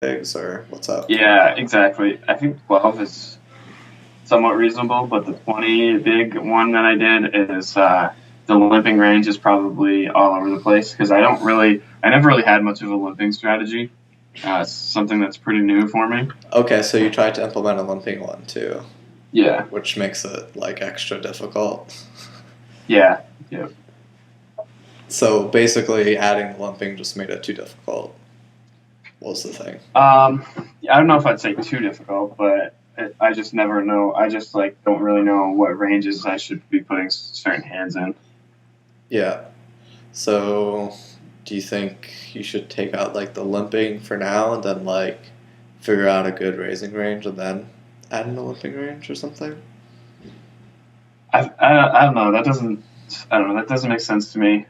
bigs or what's up? Yeah, exactly. I think 12 is somewhat reasonable, but the 20 big one that I did is the limping range is probably all over the place because I never really had much of a limping strategy. It's something that's pretty new for me. Okay, so you tried to implement a limping one too, Yeah, which makes it like extra difficult. yeah, yeah. So basically, adding the limping just made it too difficult. What was the thing? I don't know if I'd say too difficult, but I just never know. I just like don't really know what ranges I should be putting certain hands in. Yeah. So, do you think you should take out like the limping for now and then like figure out a good raising range and then add in a limping range or something? I don't know. I don't know. That doesn't make sense to me.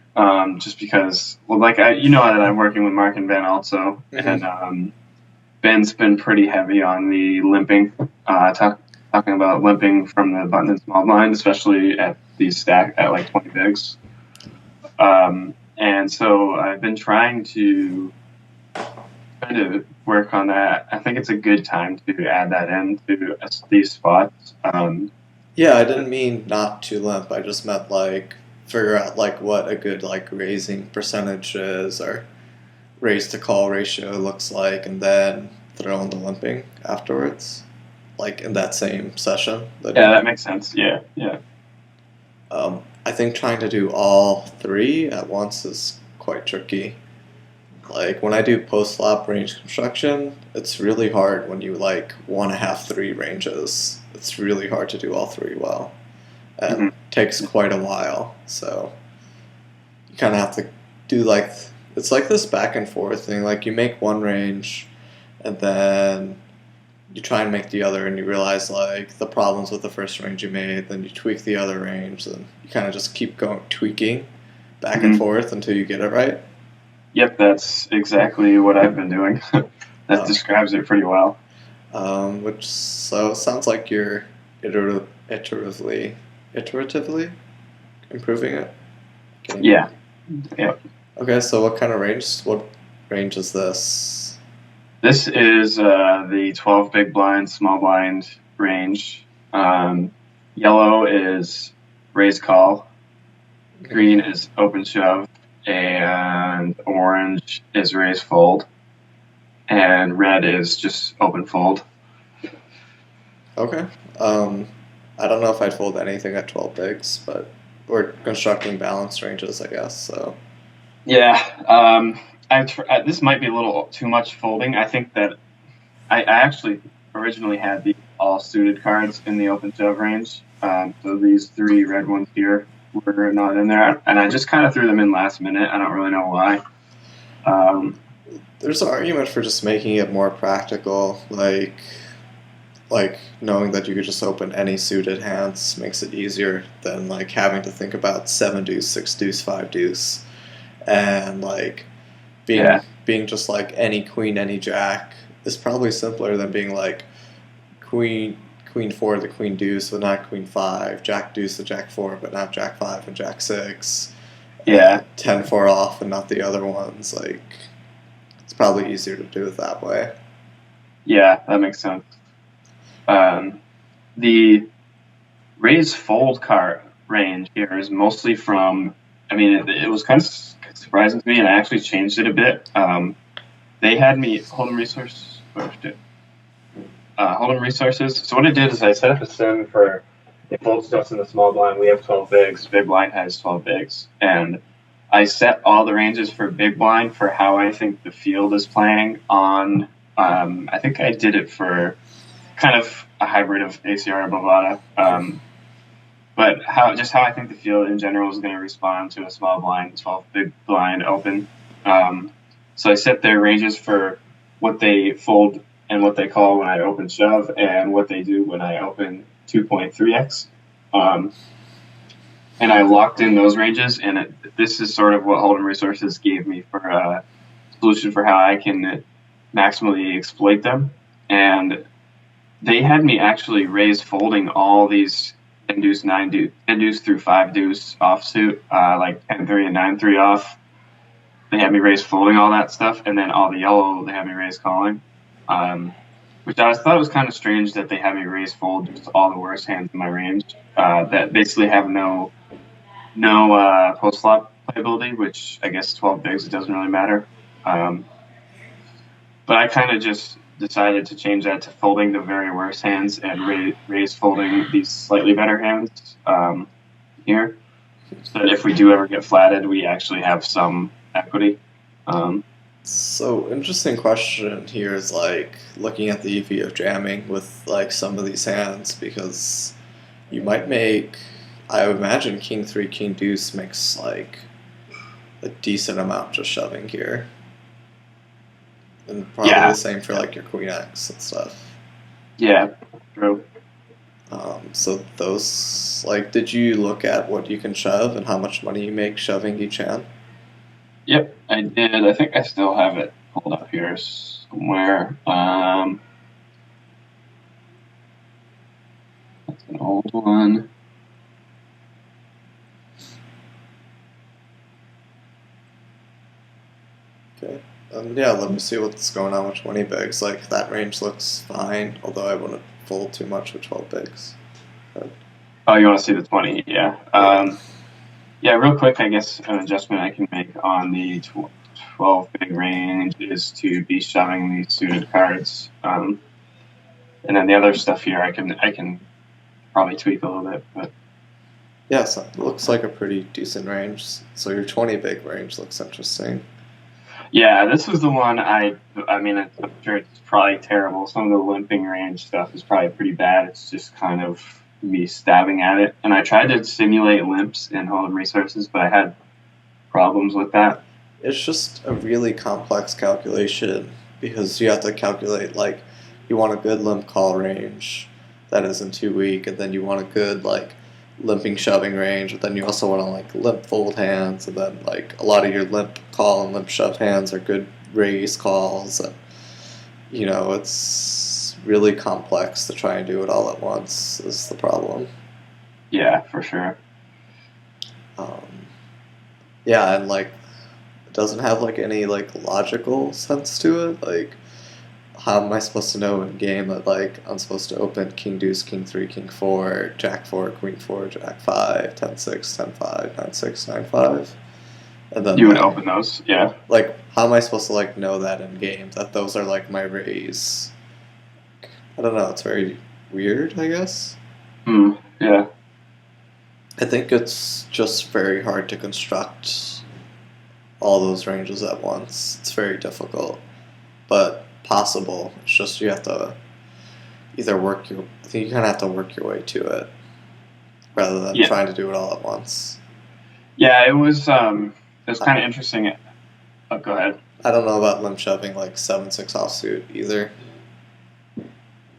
Just because, well, you know that I'm working with Mark and Ben also, and Hmm. Ben's been pretty heavy on the limping, talking about limping from the button and small blind, especially at these stack at like 20 bigs. And so I've been trying to work on that. I think it's a good time to add that into these spots. Yeah, I didn't mean not to limp. I just meant like figure out like what a good like raising percentage is or raise to call ratio looks like, and then throw in the limping afterwards, like in that same session that you Yeah, that meant. makes sense. Yeah, yeah. I think trying to do all three at once is quite tricky. Like when I do post lap range construction, it's really hard when you like want to have three ranges. It's really hard to do all three well, and Mhm. takes quite a while. So you kind of have to do like it's like this back and forth thing. Like you make one range, and then you try and make the other, and you realize like the problems with the first range you made. Then you tweak the other range, and you kind of just keep going tweaking back and Mhm. forth until you get it right. Yep, that's exactly what I've been doing. That Um, describes it pretty well. which so sounds like you're iteratively iteratively improving it. Getting Yeah, yeah. okay. So what kind of range? What range is this? This is the 12 big blind, small blind range. Um, Yellow is raise call, green is open shove, and orange is raise fold, and red is just open fold. Okay. Um, I don't know if I'd fold anything at 12 bigs, but we're constructing balance ranges, I guess. So Yeah, this might be a little too much folding. I think that I actually originally had the all suited cards in the open shove range. So these three red ones here were not in there, and I just kind of threw them in last minute. I don't really know why. Um, there's an argument for just making it more practical, like knowing that you could just open any suited hands makes it easier than like having to think about seven deuce, six deuce, five deuce, and like yeah, being just like any queen, any jack is probably simpler than being like queen queen four the queen deuce but not queen five, jack deuce the jack four but not jack five and jack six, yeah, 10-4 off and not the other ones. Like it's probably easier to do it that way. yeah. That makes sense. Um, the raise fold card range here is mostly from. I mean, it was kind of surprising to me, and I actually changed it a bit. They had me hold resource. Oh, shit. Hold'em resources. So what I did is I set up a sim for it folds to us in the small blind. We have 12 bigs. Big blind has 12 bigs, and I set all the ranges for big blind for how I think the field is playing on. I think I did it for kind of a hybrid of ACR and Bovada. But how I think the field in general is going to respond to a small blind, 12 big blind open. Um, so I set their ranges for what they fold and what they call when I open shove and what they do when I open 2.3x. Um, and I locked in those ranges, and this is sort of what Hold'em Resources gave me for a solution for how I can maximally exploit them. And they had me actually raise folding all these 10 deuce, 9 deuce, 10 deuce through 5 deuce offsuit, like 10-3 and 9-3 off. They had me raise folding all that stuff, and then all the yellow they had me raise calling. which I thought was kind of strange that they have me raise fold just all the worst hands in my range that basically have no post flop playability, which I guess 12 bigs it doesn't really matter. But I kind of just decided to change that to folding the very worst hands and raise folding these slightly better hands here, so that if we do ever get flatted, we actually have some equity. So interesting question here is like looking at the EV of jamming with like some of these hands because you might make. I would imagine King 3, King Deuce makes like a decent amount just shoving here. And probably Yeah. the same for like your Queen X and stuff. Yeah, true. So those, like, did you look at what you can shove and how much money you make shoving each hand? Yep, I did. I think I still have it pulled up here somewhere. That's an old one. Okay. Yeah, let me see what's going on with 20 bigs. Like, that range looks fine, although I wouldn't fold too much with 12 bigs. But, Oh, you want to see the 20? Yeah. yeah. Yeah, real quick, I guess an adjustment I can make on the 12 big range is to be shoving these suited cards. And then the other stuff here I can probably tweak a little bit. But Yeah, so it looks like a pretty decent range. So your 20 big range looks interesting. yeah, this is the one I mean, I'm sure it's probably terrible. Some of the limping range stuff is probably pretty bad. It's just kind of me stabbing at it. And I tried to simulate limps in Home Resources, but I had problems with that. It's just a really complex calculation because you have to calculate, like, you want a good limp call range that isn't too weak, and then you want a good, like, limping shoving range, but then you also want to, like, limp fold hands, and then, like, a lot of your limp call and limp shove hands are good raise calls, and, it's really complex to try and do it all at once is the problem. Yeah, for sure. Um, yeah, and, like, it doesn't have, like, any, like, logical sense to it, like, how am I supposed to know in game that like I'm supposed to open King Deuce, King 3, King 4, Jack 4, Queen 4, Jack 5, 10 6, 10 5, 9 6, 9 5, and then You would open those, yeah. like how am I supposed to like know that in game that those are like my rays? I don't know. It's very weird, I guess. Yeah. I think it's just very hard to construct all those ranges at once. It's very difficult, but possible. It's just you have to either I think you kind of have to work your way to it rather than trying to do it all at once. Yeah, it was kind of interesting. Oh, go ahead. I don't know about limp shoving like 7-6 offsuit either. Do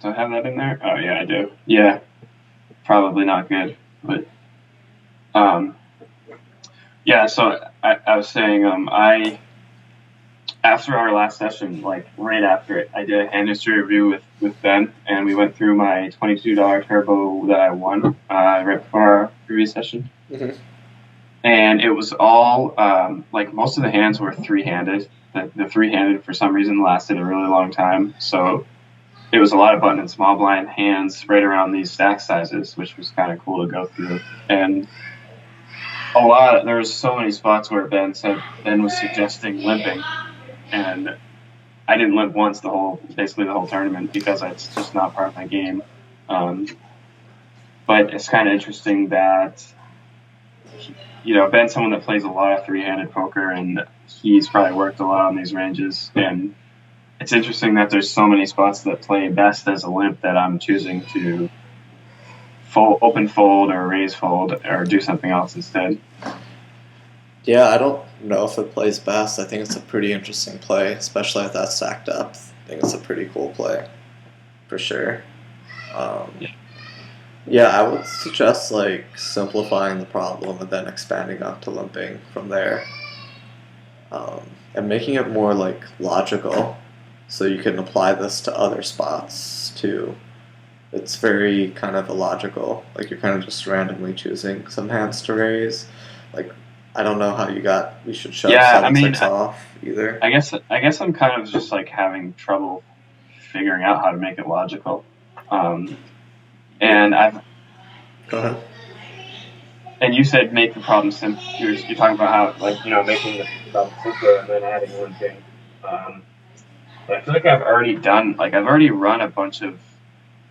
I have that in there? Oh yeah, I do. Yeah, probably not good, but yeah. So I was saying after our last session, like right after it, I did a hand history review with Ben, and we went through my $22 turbo that I won right before our previous session. Mm-hmm. And it was all like most of the hands were three-handed. The three-handed for some reason lasted a really long time. So it was a lot of button and small blind hands right around these stack sizes, which was kind of cool to go through. And there was so many spots where Ben was suggesting limping, and I didn't limp once basically the whole tournament because it's just not part of my game. But it's kind of interesting that Ben's someone that plays a lot of three-handed poker, and he's probably worked a lot on these ranges. And it's interesting that there's so many spots that play best as a limp that I'm choosing to open fold or raise fold or do something else instead. Yeah, I don't know if it plays best. I think it's a pretty interesting play, especially at that stack depth. I think it's a pretty cool play, for sure. Yeah, I would suggest like simplifying the problem and then expanding up to limping from there, and making it more like logical, so you can apply this to other spots too. It's very kind of illogical. Like you're kind of just randomly choosing some hands to raise. Like I don't know how we should shove 7-6 off either. I guess I'm kind of just like having trouble figuring out how to make it logical. And Go ahead. and you said make the problem simple. You're talking about how, like, making the problem simpler and then adding limping. But I feel like I've already run a bunch of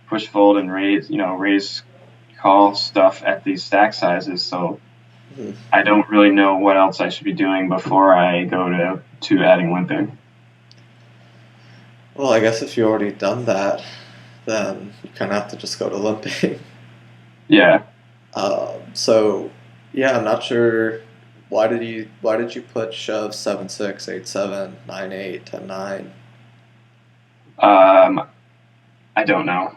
push, fold, and raise call stuff at these stack sizes. So I don't really know what else I should be doing before I go to adding limping. Well, I guess if you already done that, then you kind of have to just go to limping. Yeah. So, yeah, I'm not sure. Why did you put shove 7-6, 8-7, 9-8, 10-9? I don't know.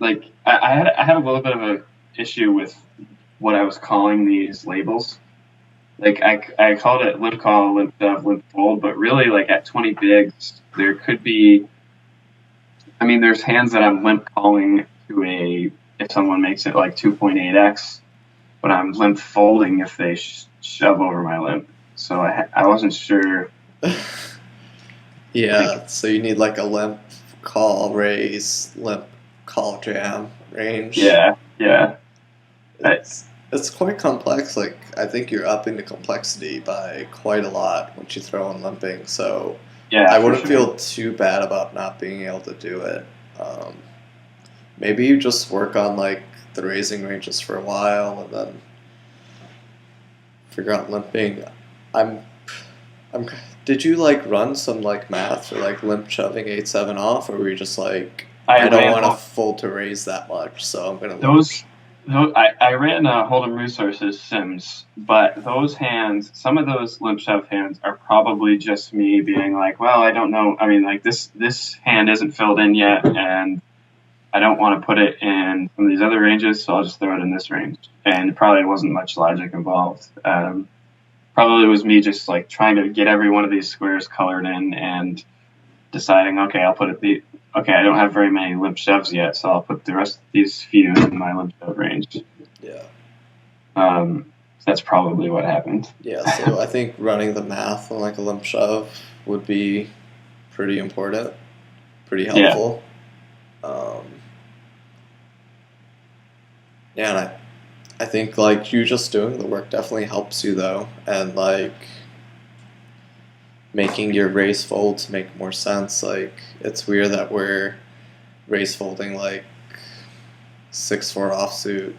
Like I had a little bit of a issue with what I was calling these labels. Like I called it limp call, limp shove, limp fold, but really, like, at 20 bigs, there could be. I mean, there's hands that I'm limp calling if someone makes it like 2.8x, but I'm limp folding if they shove over my limp. So I wasn't sure. Yeah, so you need like a limp call raise, limp call jam range. Yeah. It's quite complex. Like, I think you're upping the complexity by quite a lot once you throw in limping. So Yeah, I for wouldn't sure. feel too bad about not being able to do it. Maybe you just work on like the raising ranges for a while and then figure out limping. I'm, I'm. Did you like run some like math for like limp shoving 8-7 off, or were you just like I don't ran want to all- fold to raise that much, so I'm gonna limp? I ran Hold'em Resources Sims, but those hands, some of those limp shove hands, are probably just me being like, well, I don't know. I mean, like, this hand isn't filled in yet, and I don't want to put it in some of these other ranges, so I'll just throw it in this range. And probably wasn't much logic involved. Probably was me just like trying to get every one of these squares colored in and deciding, okay, I don't have very many limp shoves yet, so I'll put the rest of these few in my limp shove range. Yeah. That's probably what happened. Yeah, so I think running the math on like a limp shove would be pretty important, pretty helpful. Yeah, and I think like you just doing the work definitely helps you though, and like making your raise folds make more sense. Like, it's weird that we're raise folding like 6-4 offsuit.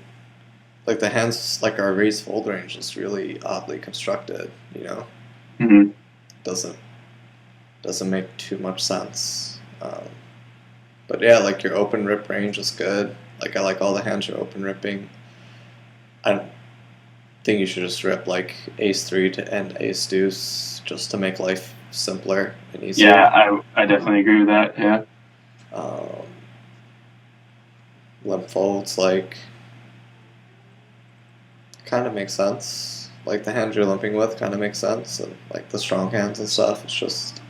Like, the hands, like our raise fold range is really oddly constructed. Mm-hmm. Doesn't make too much sense. But yeah, like your open rip range is good. Like, I like all the hands you're open ripping. I think you should just rip like ace 3 to end ace deuce just to make life simpler and easier. Yeah, I definitely agree with that. Yeah. Limp folds like kind of makes sense. Like, the hands you're limping with kind of makes sense, and like the strong hands and stuff. It's just,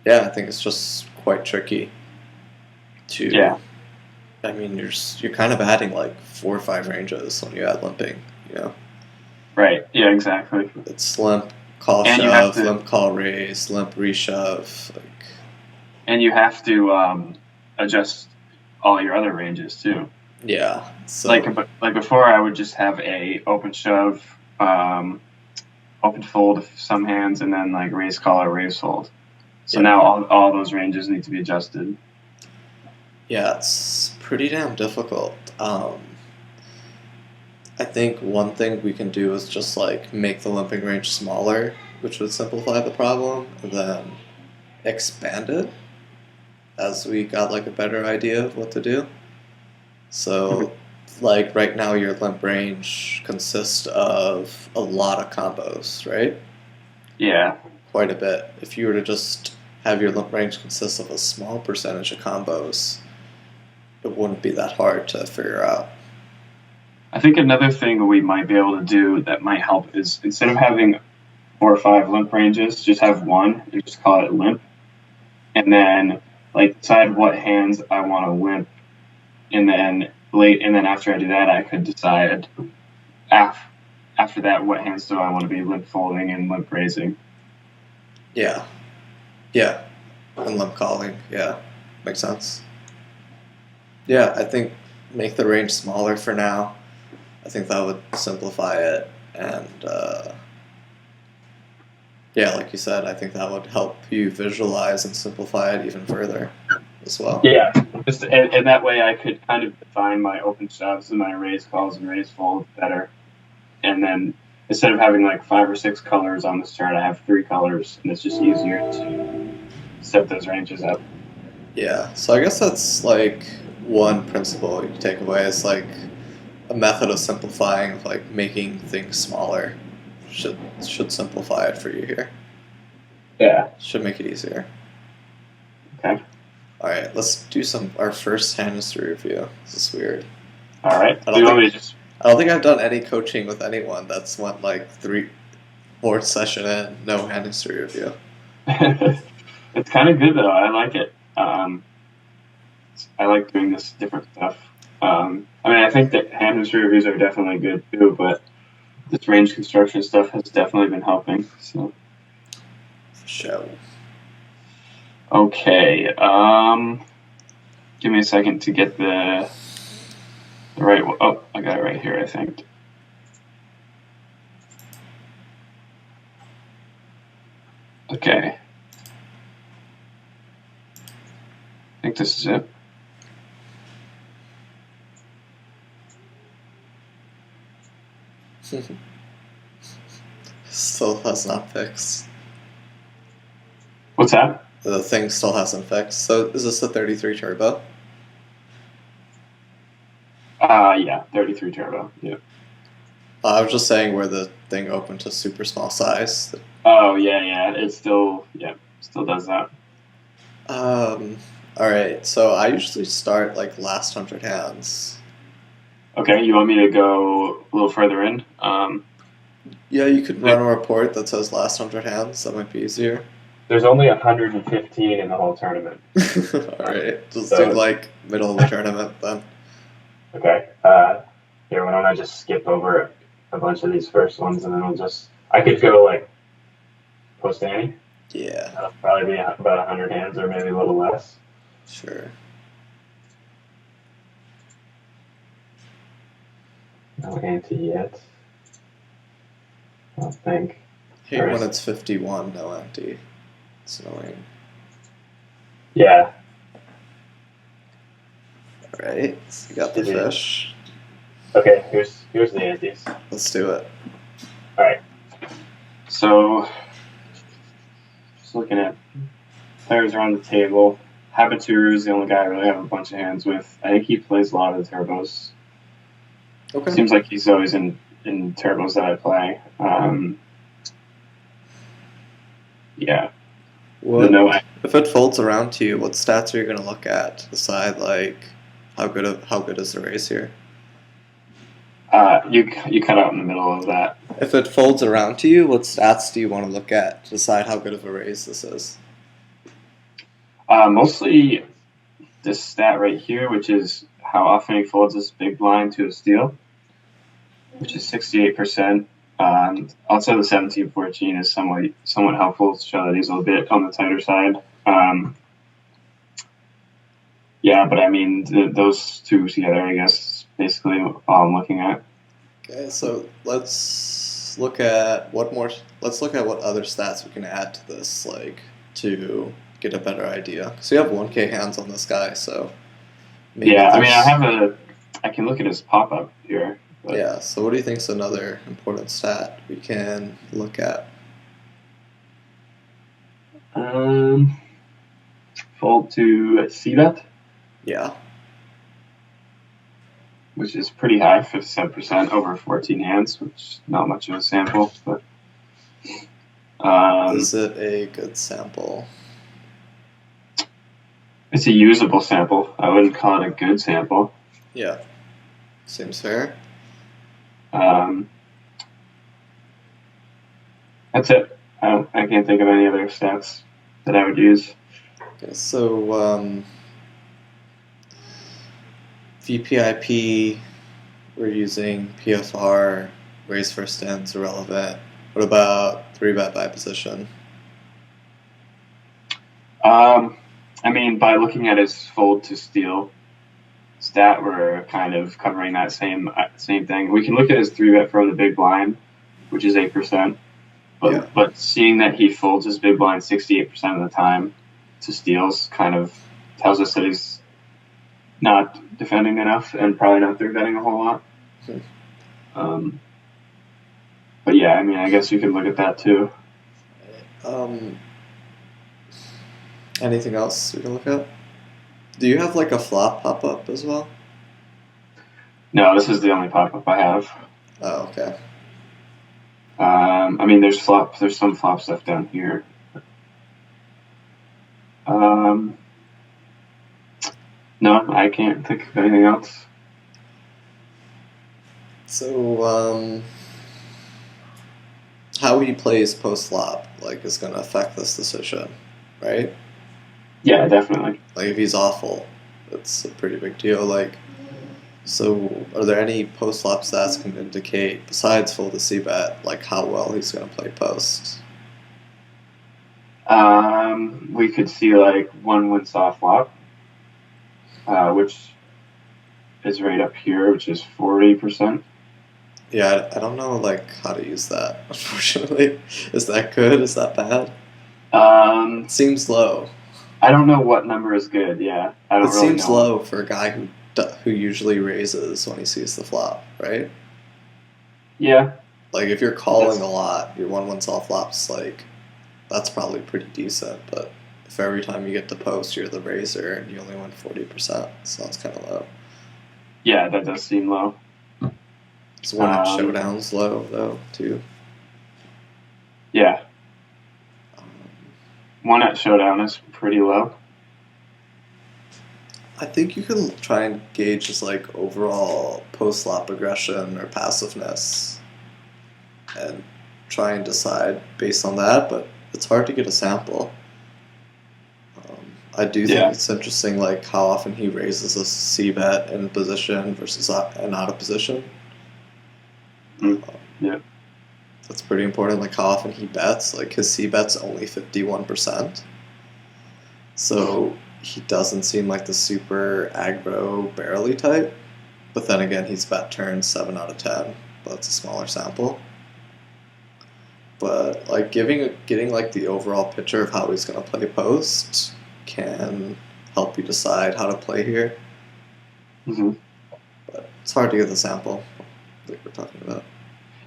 yeah, I think it's just quite tricky to. Yeah. I mean, you're kind of adding like 4 or 5 ranges when you add limping. Right. Yeah. Exactly. It's limp call And you have shove, to- limp call raise, limp reshove. Like, And you have to adjust all your other ranges too. yeah. So Like before, I would just have a open shove, open fold of some hands, and then like raise call or raise fold. So Yeah. now all those ranges need to be adjusted. yeah, it's pretty damn difficult. I think one thing we can do is just like make the limping range smaller, which would simplify the problem, and then expand it as we got like a better idea of what to do. So, like, right now your limp range consists of a lot of combos, right? Yeah. Quite a bit. If you were to just have your limp range consist of a small percentage of combos, it wouldn't be that hard to figure out. I think another thing we might be able to do that might help is, instead of having 4 or 5 limp ranges, just have one and just call it limp, and then like decide what hands I want to limp, and then after I do that, I could decide after that what hands do I want to be limp folding and limp raising. Yeah. Yeah. And limp calling. Yeah. Makes sense. Yeah, I think make the range smaller for now. I think that would simplify it. And yeah, like you said, I think that would help you visualize and simplify it even further as well. Yeah, just and that way I could kind of define my open shoves and my raise calls and raise folds better. And then instead of having like 5 or 6 colors on this chart, I have 3 colors, and it's just easier to set those ranges up. Yeah, so I guess that's like one principle you take away is like a method of simplifying, of like making things smaller. Should simplify it for you here. Yeah. Should make it easier. Okay. All right, let's do our first hand history review. This is weird. All right. I Do you want me to just? I don't think I've done any coaching with anyone that's went like fourth session in, no hand history review. It's kind of good though. I like it. I like doing this different stuff. I mean, I think that hand history reviews are definitely good too, but this range construction stuff has definitely been helping. So. Show. Okay. Give me a second to get the right. Oh, I got it right here, I think. Okay. I think this is it. Still has not fixed. What's that? The thing still hasn't fixed. So is this a 33 turbo? Yeah, 33 turbo. Yeah. I was just saying where the thing opened to super small size. Oh yeah. It still does that. All right. So I usually start like last 100 hands. Okay, you want me to go a little further in? Yeah, you could run a report that says last 100 hands. That might be easier. There's only 115 in the whole tournament. All right, just do like middle of the tournament then. Okay. Here, why don't I just skip over a bunch of these first ones, and then I could go like post ante. Yeah. That'll probably be about 100 hands, or maybe a little less. Sure. No ante yet. I don't think. Hate when it's 51, no ante. It's annoying. Yeah. Alright, so you got the fish. Okay, here's the antes. Let's do it. Alright. So, just looking at players around the table. Habituru is the only guy I really have a bunch of hands with. I think he plays a lot of the turbos. Okay. Seems like he's always in turbos that I play. Yeah. If it folds around to you, what stats are you going to look at to decide like how good is the raise here? You cut out in the middle of that. If it folds around to you, what stats do you want to look at to decide how good of a raise this is? Mostly this stat right here, which is how often he folds this big blind to a steal, which is 68%. Also, the 17-14 is somewhat helpful to show that he's a little bit on the tighter side. Yeah, but I mean, those two together, I guess, is basically all I'm looking at. Okay, so let's look at what other stats we can add to this, like to get a better idea. So you have 1K hands on this guy, so yeah, I mean, I can look at his pop up here. But yeah, so what do you think is another important stat we can look at? Fold to C-bet. Yeah. Which is pretty high, 57% over 14 hands, which is not much of a sample. But is it a good sample? It's a usable sample. I wouldn't call it a good sample. Yeah. Seems fair. That's it. I can't think of any other stats that I would use. Okay, so VPIP, we're using PFR, raise first stands irrelevant. What about 3-bet by position? I mean, by looking at his fold to steal stat, we're kind of covering that same thing. We can look at his 3-bet from the big blind, which is 8%. Yeah. But seeing that he folds his big blind 68% of the time to steals kind of tells us that he's not defending enough and probably not 3-betting a whole lot. But yeah, I mean, I guess you could look at that too. Anything else we can look at? Do you have like a flop pop up as well? No, this is the only pop-up I have. Oh, okay. I mean, there's some flop stuff down here. No, I can't think of anything else. So, how he plays post flop like is going to affect this decision, right? Yeah, definitely. Like if he's awful, it's a pretty big deal. Like, so are there any post flop stats can indicate besides fold to c bet like how well he's going to play post? We could see like one win soft flop, which is right up here, which is 40%. Yeah, I don't know like how to use that. Unfortunately, is that good? Is that bad? It seems low. I don't know what number is good. Yeah, I don't It really seems know. low for a guy who usually raises when he sees the flop, right? Yeah, Like if you're calling a lot, your 1-1 soft flops like that's probably pretty decent. But if every time you get to post you're the raiser and you only win 40%, so that's kind of low. yeah, that does seem low. Is one at showdowns low though too? Yeah, one at showdown is pretty low. I think you can try and gauge his like overall post flop aggression or passiveness, and try and decide based on that. But it's hard to get a sample. I do think it's interesting, like how often he raises a c bet in position versus and out of position. Yeah. That's pretty important. Like how often he bets. Like his c bet's only 51%. So he doesn't seem like the super aggro barely type. But then again, he's bet turns 7 out of 10. But it's a smaller sample. But like getting like the overall picture of how he's gonna play post can help you decide how to play here. Mm-hmm. But it's hard to get the sample that we're talking about.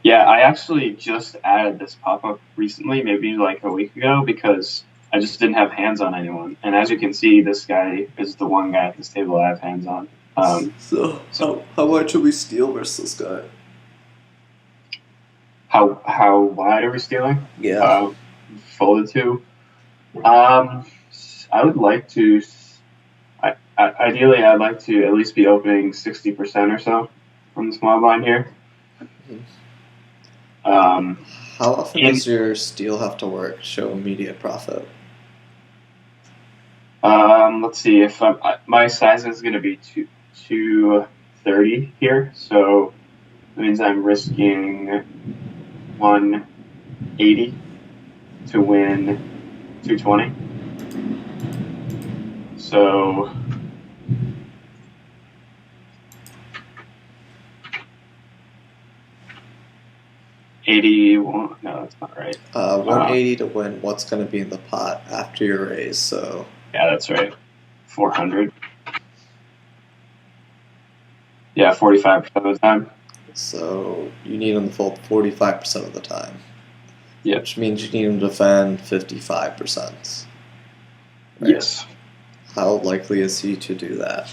Yeah, I actually just added this pop-up recently, maybe like a week ago, because I just didn't have hands on anyone. And as you can see, this guy is the one guy at this table I have hands on. So how wide should we steal versus this guy? How wide are we stealing? Yeah. Folded to. I would like to. Ideally, I'd like to at least be opening 60% or so from the small blind here. How often does your steal have to work? Show immediate profit. Let's see. If my size is going to be 230 here, so that means I'm risking 180 to win 220. So 81. No, that's not right. 180 to win what's going to be in the pot after your raise. So yeah, that's right. 400. Yeah, 45% of the time. So you need him to fold 45% of the time. Yeah. Which means you need him to defend 55%. Right? Yes. How likely is he to do that?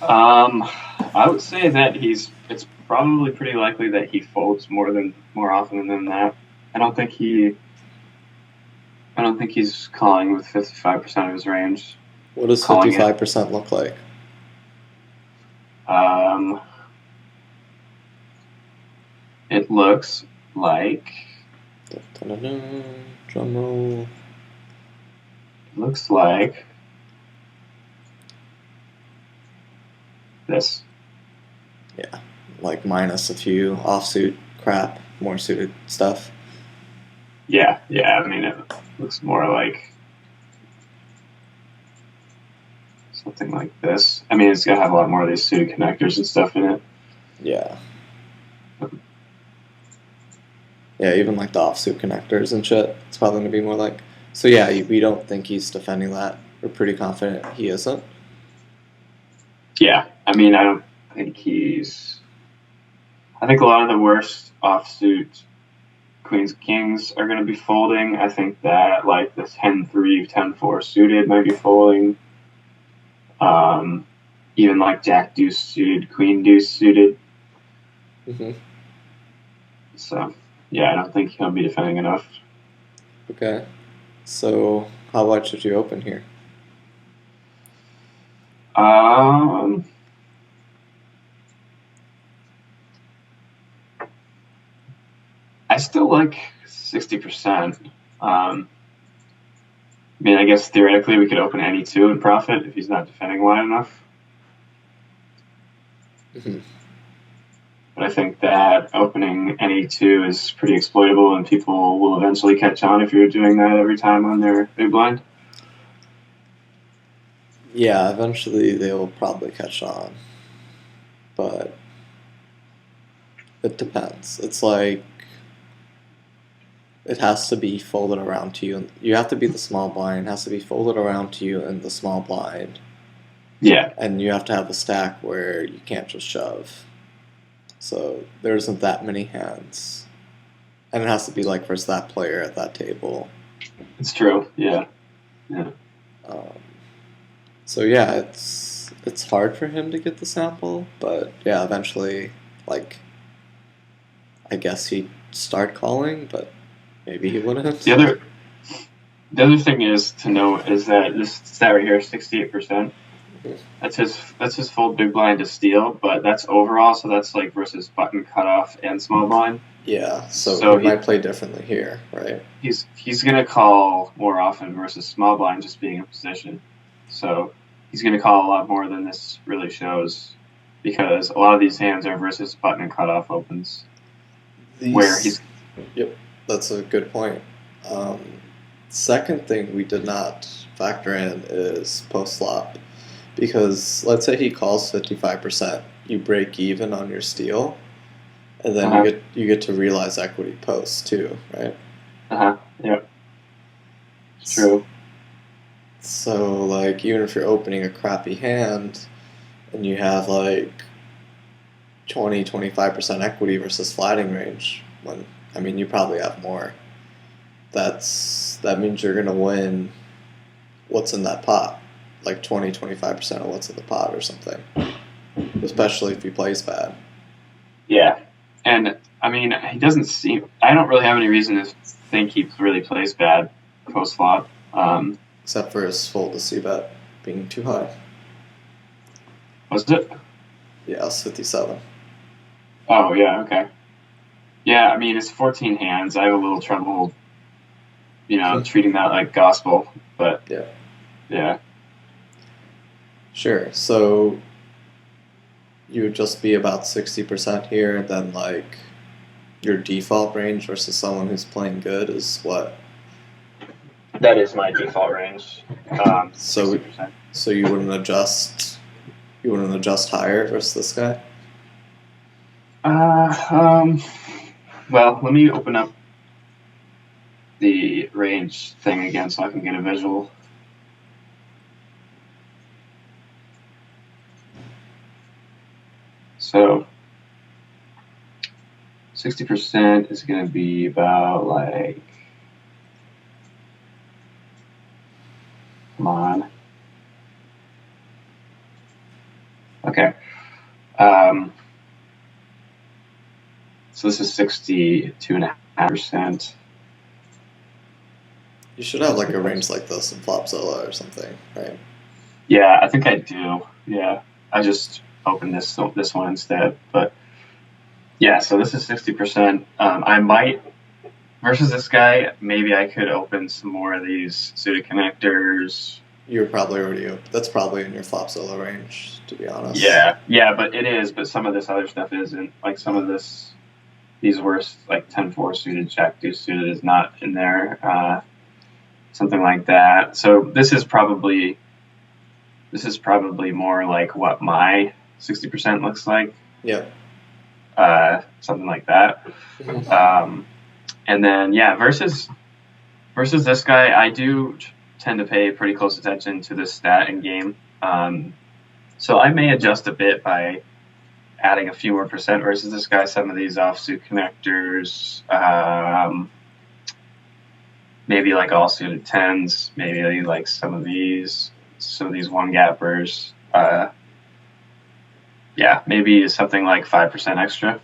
I would say that it's probably pretty likely that he folds more often than that. I don't think he's calling with 55% of his range. What does 55% look like? It looks like. Drum roll. Looks like this. Yeah, like minus a few offsuit crap, more suited stuff. Yeah. I mean, it looks more like something like this. I mean, it's gonna have a lot more of these suited connectors and stuff in it. Yeah. Yeah, even like the offsuit connectors and shit. It's probably gonna be more like. So yeah, we don't think he's defending that. We're pretty confident he isn't. Yeah, I mean, I don't think he's. I think a lot of the worst offsuit Queens Kings are going to be folding. I think that like the 10-3, 10-4 suited might be folding. Even like Jack Deuce suited, Queen Deuce suited. Mm-hmm. So yeah, I don't think he'll be defending enough. Okay. So how wide should you open here? I still like 60%. I mean, I guess theoretically we could open any two and profit if he's not defending wide enough. Mm-hmm. But I think that opening any two is pretty exploitable, and people will eventually catch on if you're doing that every time on their big blind. Yeah, eventually they will probably catch on, but it depends. It's like it has to be folded around to you. You have to be the small blind. It has to be folded around to you in the small blind. Yeah. And you have to have a stack where you can't just shove. So there isn't that many hands. And it has to be like versus that player at that table. It's true. Yeah. Yeah. So yeah, it's hard for him to get the sample, but yeah, eventually, like, I guess he'd start calling, but maybe he wouldn't. The other thing is to note is that this stat right here, 68%. That's his full big blind to steal, but that's overall, so that's like versus button cutoff and small blind. Yeah, so he might play differently here, right? He's gonna call more often versus small blind just being in position. So he's gonna call a lot more than this really shows, because a lot of these hands are versus button and cutoff opens. Yep, that's a good point. Second thing we did not factor in is post flop. Because let's say he calls 55%, you break even on your steal, and then you get to realize equity post too, right? Yep. It's true. So like even if you're opening a crappy hand and you have like 20-25% equity versus flatting range, you probably have more. That means you're gonna win what's in that pot. Like 20-25% of what's in the pot or something. Especially if he plays bad. Yeah. And, I mean, he doesn't seem... I don't really have any reason to think he really plays bad post-flop. Except for his fold to c-bet being too high. Was it? Yeah, it's 57. Oh, yeah, okay. Yeah, I mean, it's 14 hands. I have a little trouble, treating that like gospel. But, yeah. Sure. So you would just be about 60% here, and then like your default range versus someone who's playing good is what? That is my default range. 60%. So you wouldn't adjust higher versus this guy? Well, let me open up the range thing again so I can get a visual. So 60% is going to be about like, come on. Okay. So this is 62.5%. You should have like a range like this in Flopzilla or something, right? Yeah, I think I do. Yeah, I just opened this one instead. But yeah, so this is 60%. I might versus this guy. Maybe I could open some more of these suited connectors. You're probably already that's probably in your Flopzilla range, to be honest. Yeah, but it is. But some of this other stuff isn't. Like some of these worst like 10-4 suited, Jack Deuce suited is not in there. Something like that. So this is probably this is probably more like what my 60% looks like. Yeah. Something like that. And then versus this guy, I do tend to pay pretty close attention to the stat in game. So I may adjust a bit by adding a few more percent versus this guy. Some of these offsuit connectors, maybe like all suited tens, maybe like some of these one gappers. Maybe something like 5% extra.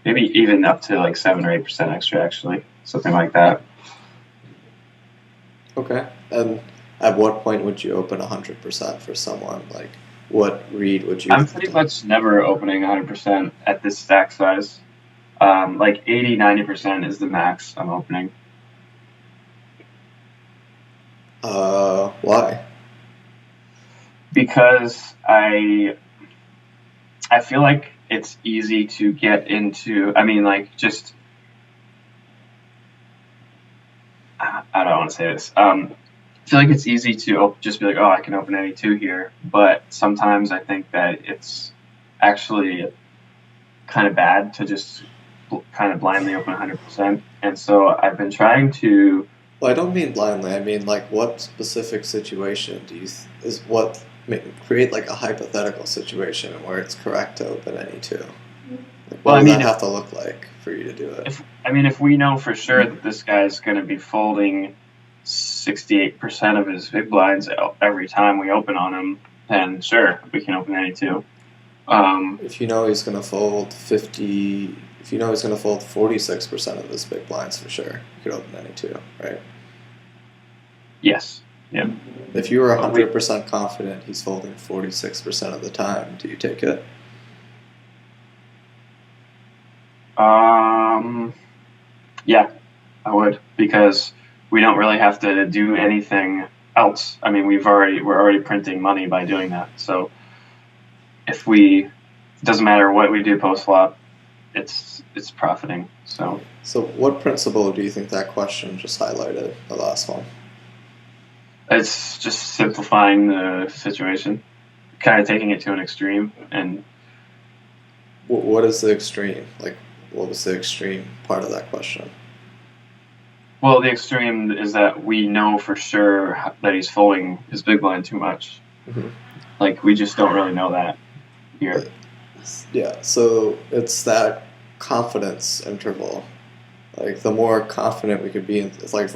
Maybe even up to like 7 or 8% extra, actually, something like that. Okay. And at what point would you open 100% for someone? Like, what read would you? I'm pretty much never opening 100% at this stack size. Like 80, 90% is the max I'm opening. Why? Because I feel like it's easy to get into. I mean, like just I don't want to say this. I feel like it's easy to just be like, oh, I can open any two here. But sometimes I think that it's actually kind of bad to just kind of blindly open 100%. And so I've been trying to. Well, I don't mean blindly. I mean, like, what specific situation do you create like a hypothetical situation where it's correct to open any two? Like, what does that have to look like for you to do it? If we know for sure that this guy's going to be folding 68% of his big blinds every time we open on him, then sure, we can open any two. If you know he's going to fold 50, if you know he's going to fold 46% of his big blinds for sure, you could open any two, right? Yes. Yeah. If you were 100% confident he's folding 46% of the time, do you take it? Yeah, I would, because we don't really have to do anything else. I mean, we're already printing money by doing that. So it doesn't matter what we do post flop, it's profiting. So what principle do you think that question just highlighted, the last one? It's just simplifying the situation, kind of taking it to an extreme. And what is the extreme? Like, what was the extreme part of that question? Well, the extreme is that we know for sure that he's folding his big blind too much. Mm-hmm. Like, we just don't really know that here. Yeah, so it's that confidence interval. Like, the more confident we could be, it's like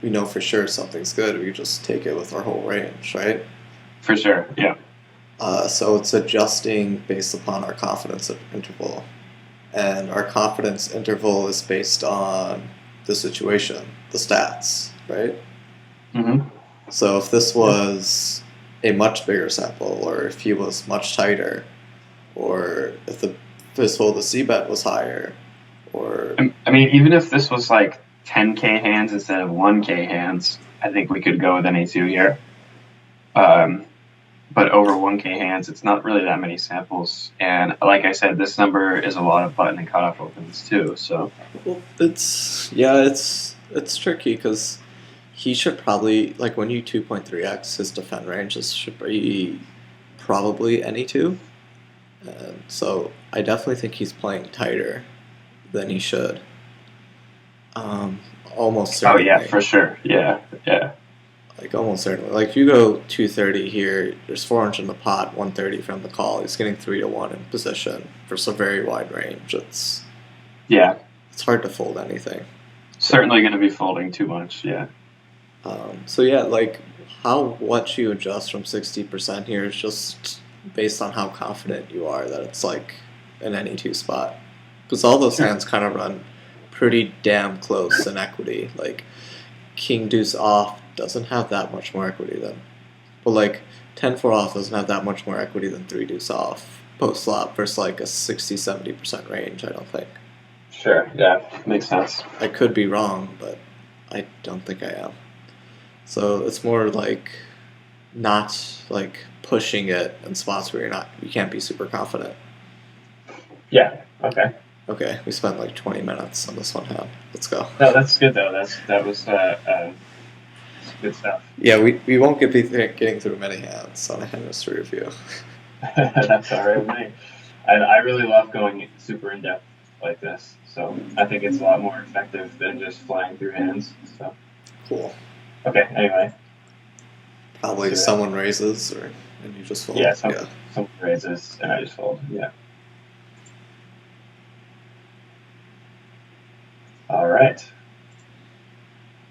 we know for sure something's good, we just take it with our whole range, right? For sure, yeah. So it's adjusting based upon our confidence interval. And our confidence interval is based on the situation, the stats, right? Mm-hmm. So if this was a much bigger sample, or if he was much tighter, or if his fold to c-bet was higher, or... I mean, even if this was like 10k hands instead of 1k hands, I think we could go with any two here. But over 1k hands, it's not really that many samples. And like I said, this number is a lot of button and cutoff opens too. So, well, it's tricky because he should probably, like, when you 2.3x his defend range, this should be probably any two. And so I definitely think he's playing tighter than he should. Almost certainly. Oh yeah, for sure. Yeah. Like, almost certainly. Like, if you go 230 here, there's 400 in the pot, 130 from the call. He's getting 3-1 in position for some very wide range. It's hard to fold anything. Certainly going to be folding too much, yeah. So yeah, like, what you adjust from 60% here is just based on how confident you are that it's like an any two spot. Because all those hands kind of run pretty damn close in equity. Like, King Deuce off doesn't have that much more equity than, but like 10-4 off doesn't have that much more equity than 3 Deuce off post flop versus like a 60-70% range. I don't think. Sure, yeah, makes sense. I could be wrong, but I don't think I am. So it's more like not like pushing it in spots where you can't be super confident. Yeah. Okay. Okay, we spent like 20 minutes on this one hand. Let's go. No, that's good though. That was Good stuff. Yeah, we won't be getting through many hands on a hand history review. That's all right with me. I really love going super in depth like this, so I think it's a lot more effective than just flying through hands. So Cool. okay, anyway, let's Probably do it. someone raises, and you just fold. Yeah, Yeah. someone raises and I just fold. Yeah. All right.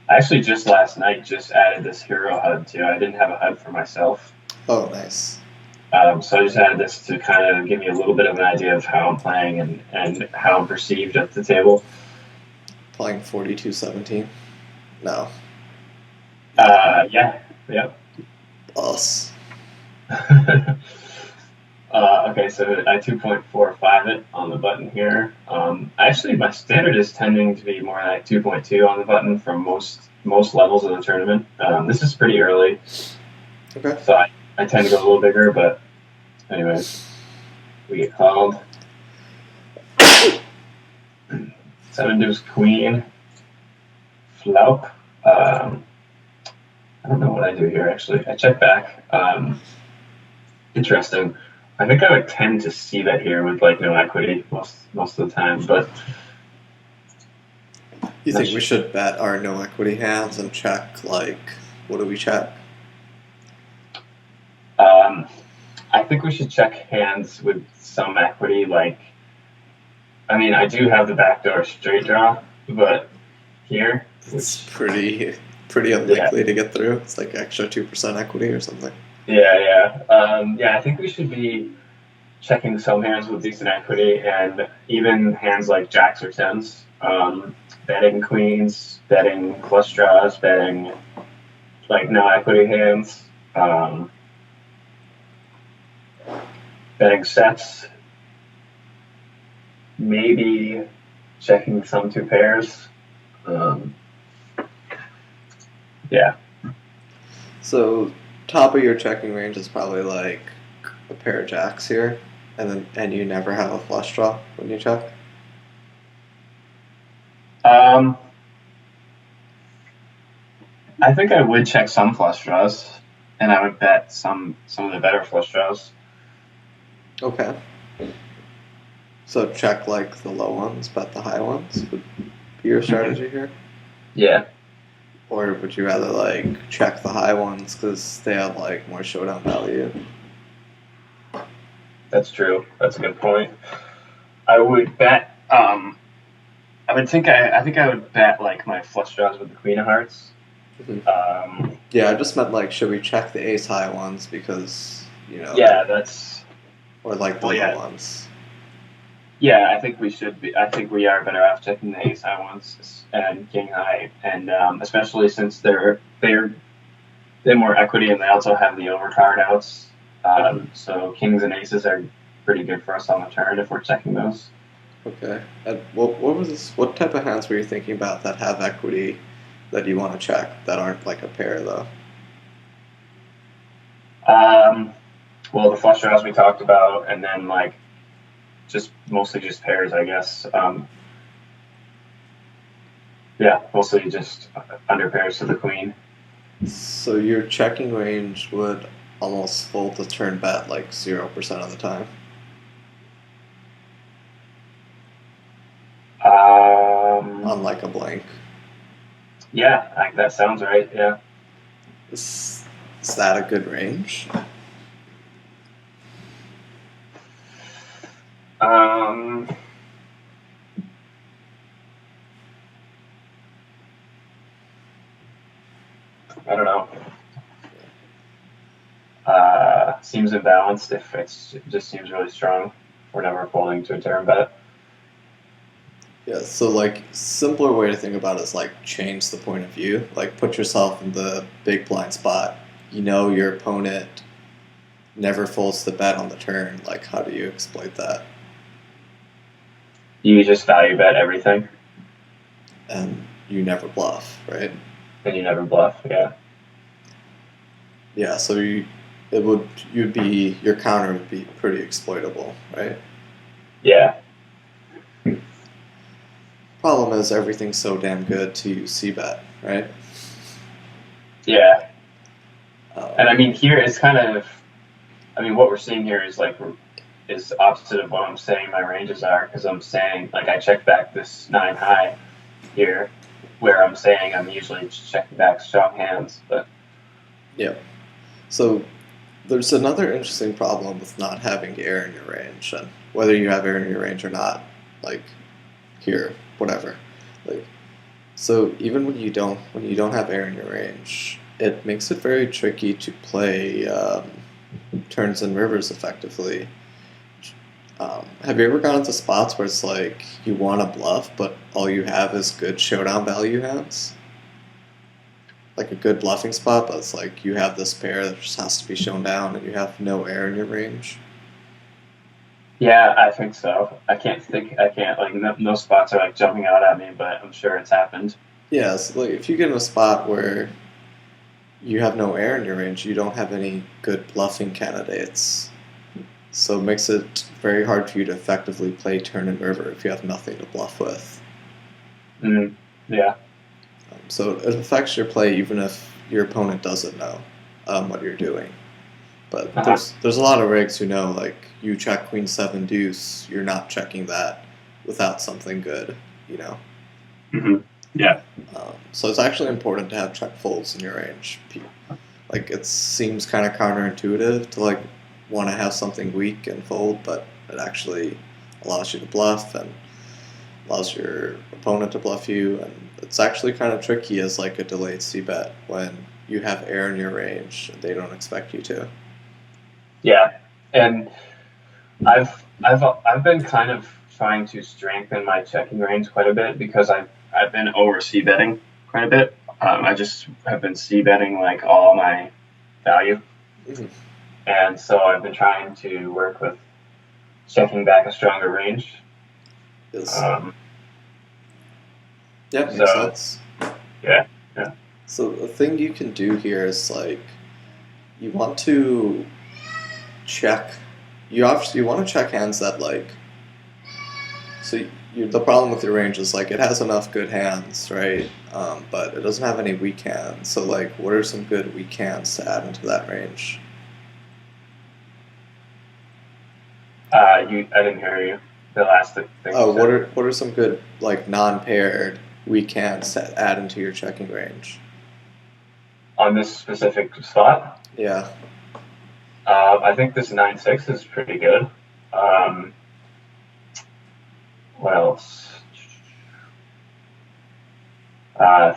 I actually just last night just added this hero HUD too. I didn't have a HUD for myself. Oh, nice. So I just added this to kind of give me a little bit of an idea of how I'm playing and how I'm perceived at the table. Playing 42-17. No. Yeah. Us. Okay, so I 2.45 it on the button here. Actually, my standard is tending to be more like 2.2 on the button from most levels of the tournament. This is pretty early, Okay. so I tend to go a little bigger, but anyways, we get called. 7 deuce queen, flop. I don't know what I do here actually. I check back. Interesting. I think I would tend to see that here with like no equity most of the time, but You think we should bet our no equity hands and check, like, what do we check? I think we should check hands with some equity. Like, I mean, I do have the backdoor straight draw, but here, It's which pretty unlikely to get through. It's like extra 2% equity or something. yeah. I think we should be checking some hands with decent equity, and even hands like jacks or tens. Betting queens, betting flush draws, betting like no equity hands. Betting sets, maybe checking some two pairs. Yeah. So top of your checking range is probably like a pair of jacks here, and you never have a flush draw when you check. I think I would check some flush draws, and I would bet some of the better flush draws. Okay. So check like the low ones, bet the high ones would be your strategy here? Yeah. Or would you rather like check the high ones because they have like more showdown value? That's true. That's a good point. I would bet. I think I would bet like my flush draws with the queen of hearts. Mm-hmm. Yeah, I just meant like, should we check the ace high ones because Yeah, that's. Or like the low ones. Yeah, I think we should be. I think we are better off checking the ace high ones and king high, and especially since they're more equity and they also have the overcard outs. So kings and aces are pretty good for us on the turn if we're checking those. Okay. And what type of hands were you thinking about that have equity that you want to check that aren't like a pair though? Well, the flush draws we talked about, and then like mostly just pairs, I guess. Yeah, mostly just under pairs to the queen. So your checking range would almost fold the turn bet like 0% of the time. Unlike a blank. Yeah, that sounds right. Yeah. Is that a good range? I don't know. Seems imbalanced if it just seems really strong. We're never folding to a turn bet. Yeah, so like simpler way to think about it is like change the point of view. Like put yourself in the big blind spot. You know your opponent never folds the bet on the turn. Like how do you exploit that? You just value bet everything. And you never bluff, right? And you never bluff, yeah. Yeah, so your counter would be pretty exploitable, right? Yeah. Problem is everything's so damn good to c-bet, right? Yeah. And I Um, mean, here it's kind of, I mean, what we're seeing here is like, is opposite of what I'm saying my ranges are, because I'm saying, like, I check back this 9 high here, where I'm saying I'm usually checking back strong hands, but yeah. So there's another interesting problem with not having air in your range, and whether you have air in your range or not, like here, whatever. Like so, even when you don't have air in your range, it makes it very tricky to play turns and rivers effectively. Have you ever gone into spots where it's like you want to bluff, but all you have is good showdown value hands? Like a good bluffing spot, but it's like you have this pair that just has to be shown down and you have no air in your range. yeah, I think so. I can't, like, no spots are like jumping out at me, but I'm sure it's happened. Yeah, so like if you get in a spot where you have no air in your range, you don't have any good bluffing candidates. So it makes it very hard for you to effectively play turn and river if you have nothing to bluff with. Mm, yeah. So it affects your play even if your opponent doesn't know what you're doing. But Uh-huh. there's a lot of rigs who know like you check queen seven deuce, you're not checking that without something good, you know. Hmm. Yeah. So it's actually important to have check folds in your range. Like it seems kind of counterintuitive to like want to have something weak and fold, but it actually allows you to bluff and allows your opponent to bluff you, and it's actually kind of tricky as like a delayed c bet when you have air in your range and they don't expect you to. Yeah. And I've been kind of trying to strengthen my checking range quite a bit because I've been over c betting quite a bit. I just have been c betting like all my value, Mhm. and so I've been trying to work with checking back a stronger range. Is Um, yeah, makes so sense. yeah, yeah, So the thing you can do here is like you want to check. You want to check hands that like so the problem with your range is like it has enough good hands, right? But it doesn't have any weak hands. So like, what are some good weak hands to add into that range? I didn't hear you. The last thing you Oh, said what are some good like non-paired weak hands to add into your checking range? on this specific spot. Yeah. I think this 9-6 is pretty good. Um, what else? Uh,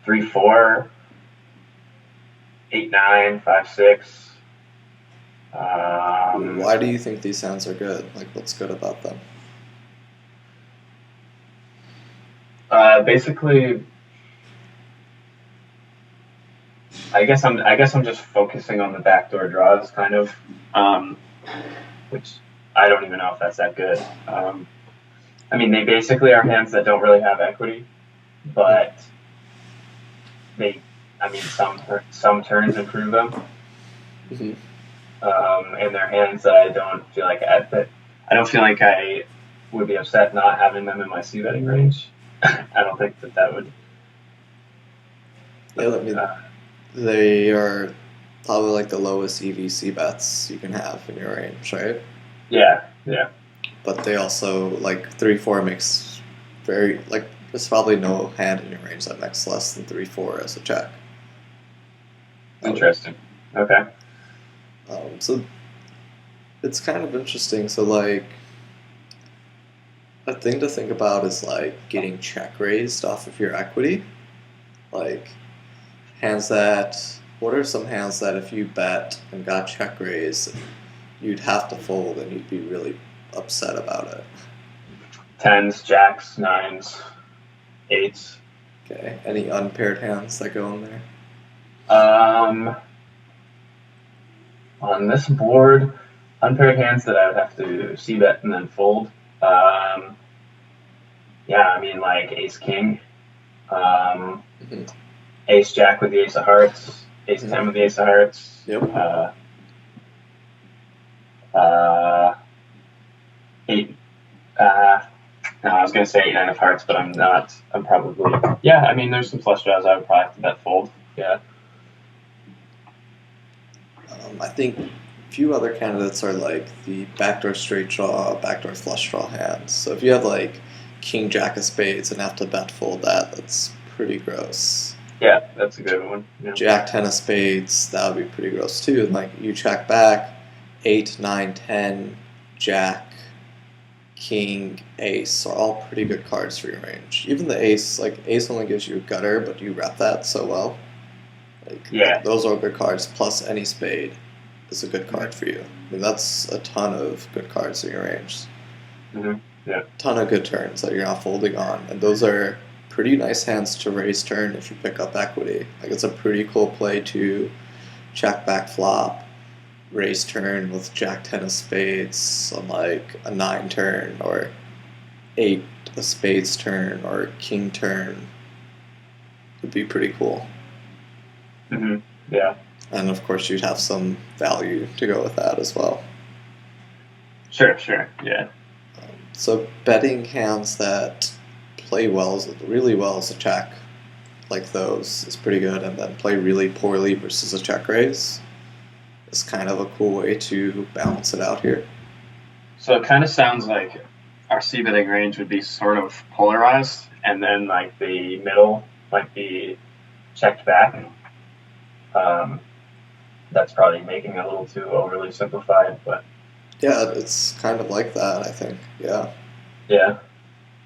3-4, 8-9, 5-6. Why do you think these hands are good? Like, what's good about them? Basically, I guess I'm just focusing on the backdoor draws, kind of, um, which I don't even know if that's that good. I mean, they basically are hands that don't really have equity, but they, I mean, some turns improve them, Mm-hmm. and they're hands that I don't feel like I don't feel like I would be upset not having them in my c betting range. I don't think that would. Yeah, I mean, Uh, they are probably like the lowest EVC bets you can have in your range, right? yeah, yeah, But they also like 3-4 makes very like there's probably no hand in your range that makes less than 3-4 as a check. Um, interesting. Okay. so it's kind of interesting. So like a thing to think about is like getting check raised off of your equity. Like hands that what are some hands that if you bet and got check raised, you'd have to fold and you'd be really upset about it. Tens, jacks, nines, eights. Okay. Any unpaired hands that go in there? Um, on this board, unpaired hands that I would have to c bet and then fold. Um, yeah, I mean like ace king, um, Mm-hmm. ace jack with the ace of hearts, ace Mm-hmm. ten with the ace of hearts. Yep. Uh, eight. No, I was gonna say eight nine of hearts, but I'm not. I'm probably. Yeah, I mean there's some flush draws I would probably have to bet fold. Yeah. I think a few other candidates are like the backdoor straight draw, backdoor flush draw hands. So if you have like king jack of spades and have to bet fold that, that's pretty gross. Yeah, that's a good one. Yeah. Jack ten of spades, that would be pretty gross too. And like you check back, 8, 9, 10, jack, king, ace are all pretty good cards for your range. Even the ace, like ace only gives you a gutter, but you rep that so well. Like Yeah. those are good cards. Plus any spade is a good card for you. I mean that's a ton of good cards in your range. Mm-hmm. Yeah. Ton of good turns that you're not folding on, and those are pretty nice hands to raise turn if you pick up equity. Like it's a pretty cool play to check back flop, raise turn with jack ten of spades on like a 9 turn or 8 of spades turn or king turn. Would be pretty cool. Mm-hmm. Yeah. And of course you'd have some value to go with that as well. Sure. Yeah. So betting hands that play really well as a check, like those, is pretty good, and then play really poorly versus a check raise is kind of a cool way to balance it out here. So it kind of sounds like our c-betting range would be sort of polarized, and then like the middle might be checked back. That's probably making it a little too overly simplified, but Yeah, it's kind of like that, I think. Yeah. yeah.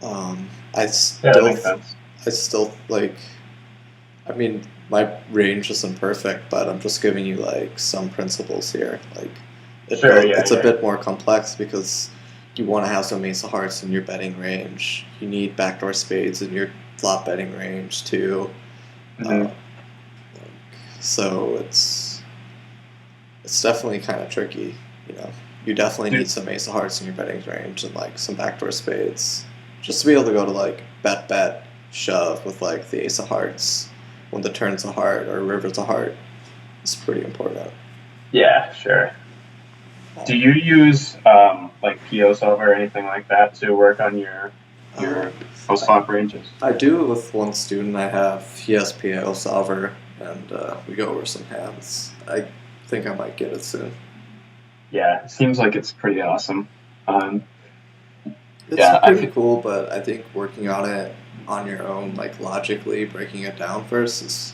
I That makes sense. still like. I mean, my range isn't perfect, but I'm just giving you like some principles here. Like, it's a bit more complex because you want to have some ace of hearts in your betting range. You need backdoor spades in your flop betting range too. Mm-hmm. So it's definitely kind of tricky. You know, you definitely need some ace of hearts in your betting range and like some backdoor spades just to be able to go to like bet shove with like the ace of hearts when the turn's a heart or river's a heart. It's pretty important. Yeah, sure. Do you use like PO solver or anything like that to work on your post flop ranges? I do with one student I have. He has PO solver, and we go over some hands. I think I might get it soon. Yeah, it seems like it's pretty awesome. It's pretty cool, but I think working on it on your own, like logically breaking it down first, is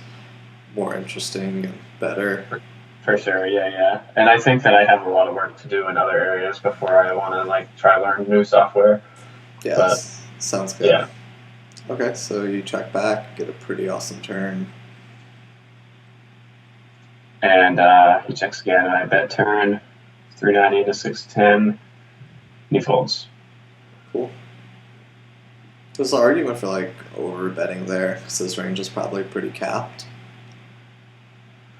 more interesting and better. For sure, yeah. And I think that I have a lot of work to do in other areas before I want to like try learn new software. Yeah, but, sounds good. Yeah. Okay, so you check back, get a pretty awesome turn. And he checks again, and I bet turn 390 to 610. And he folds. Cool. There's an argument for like over betting there because his range is probably pretty capped.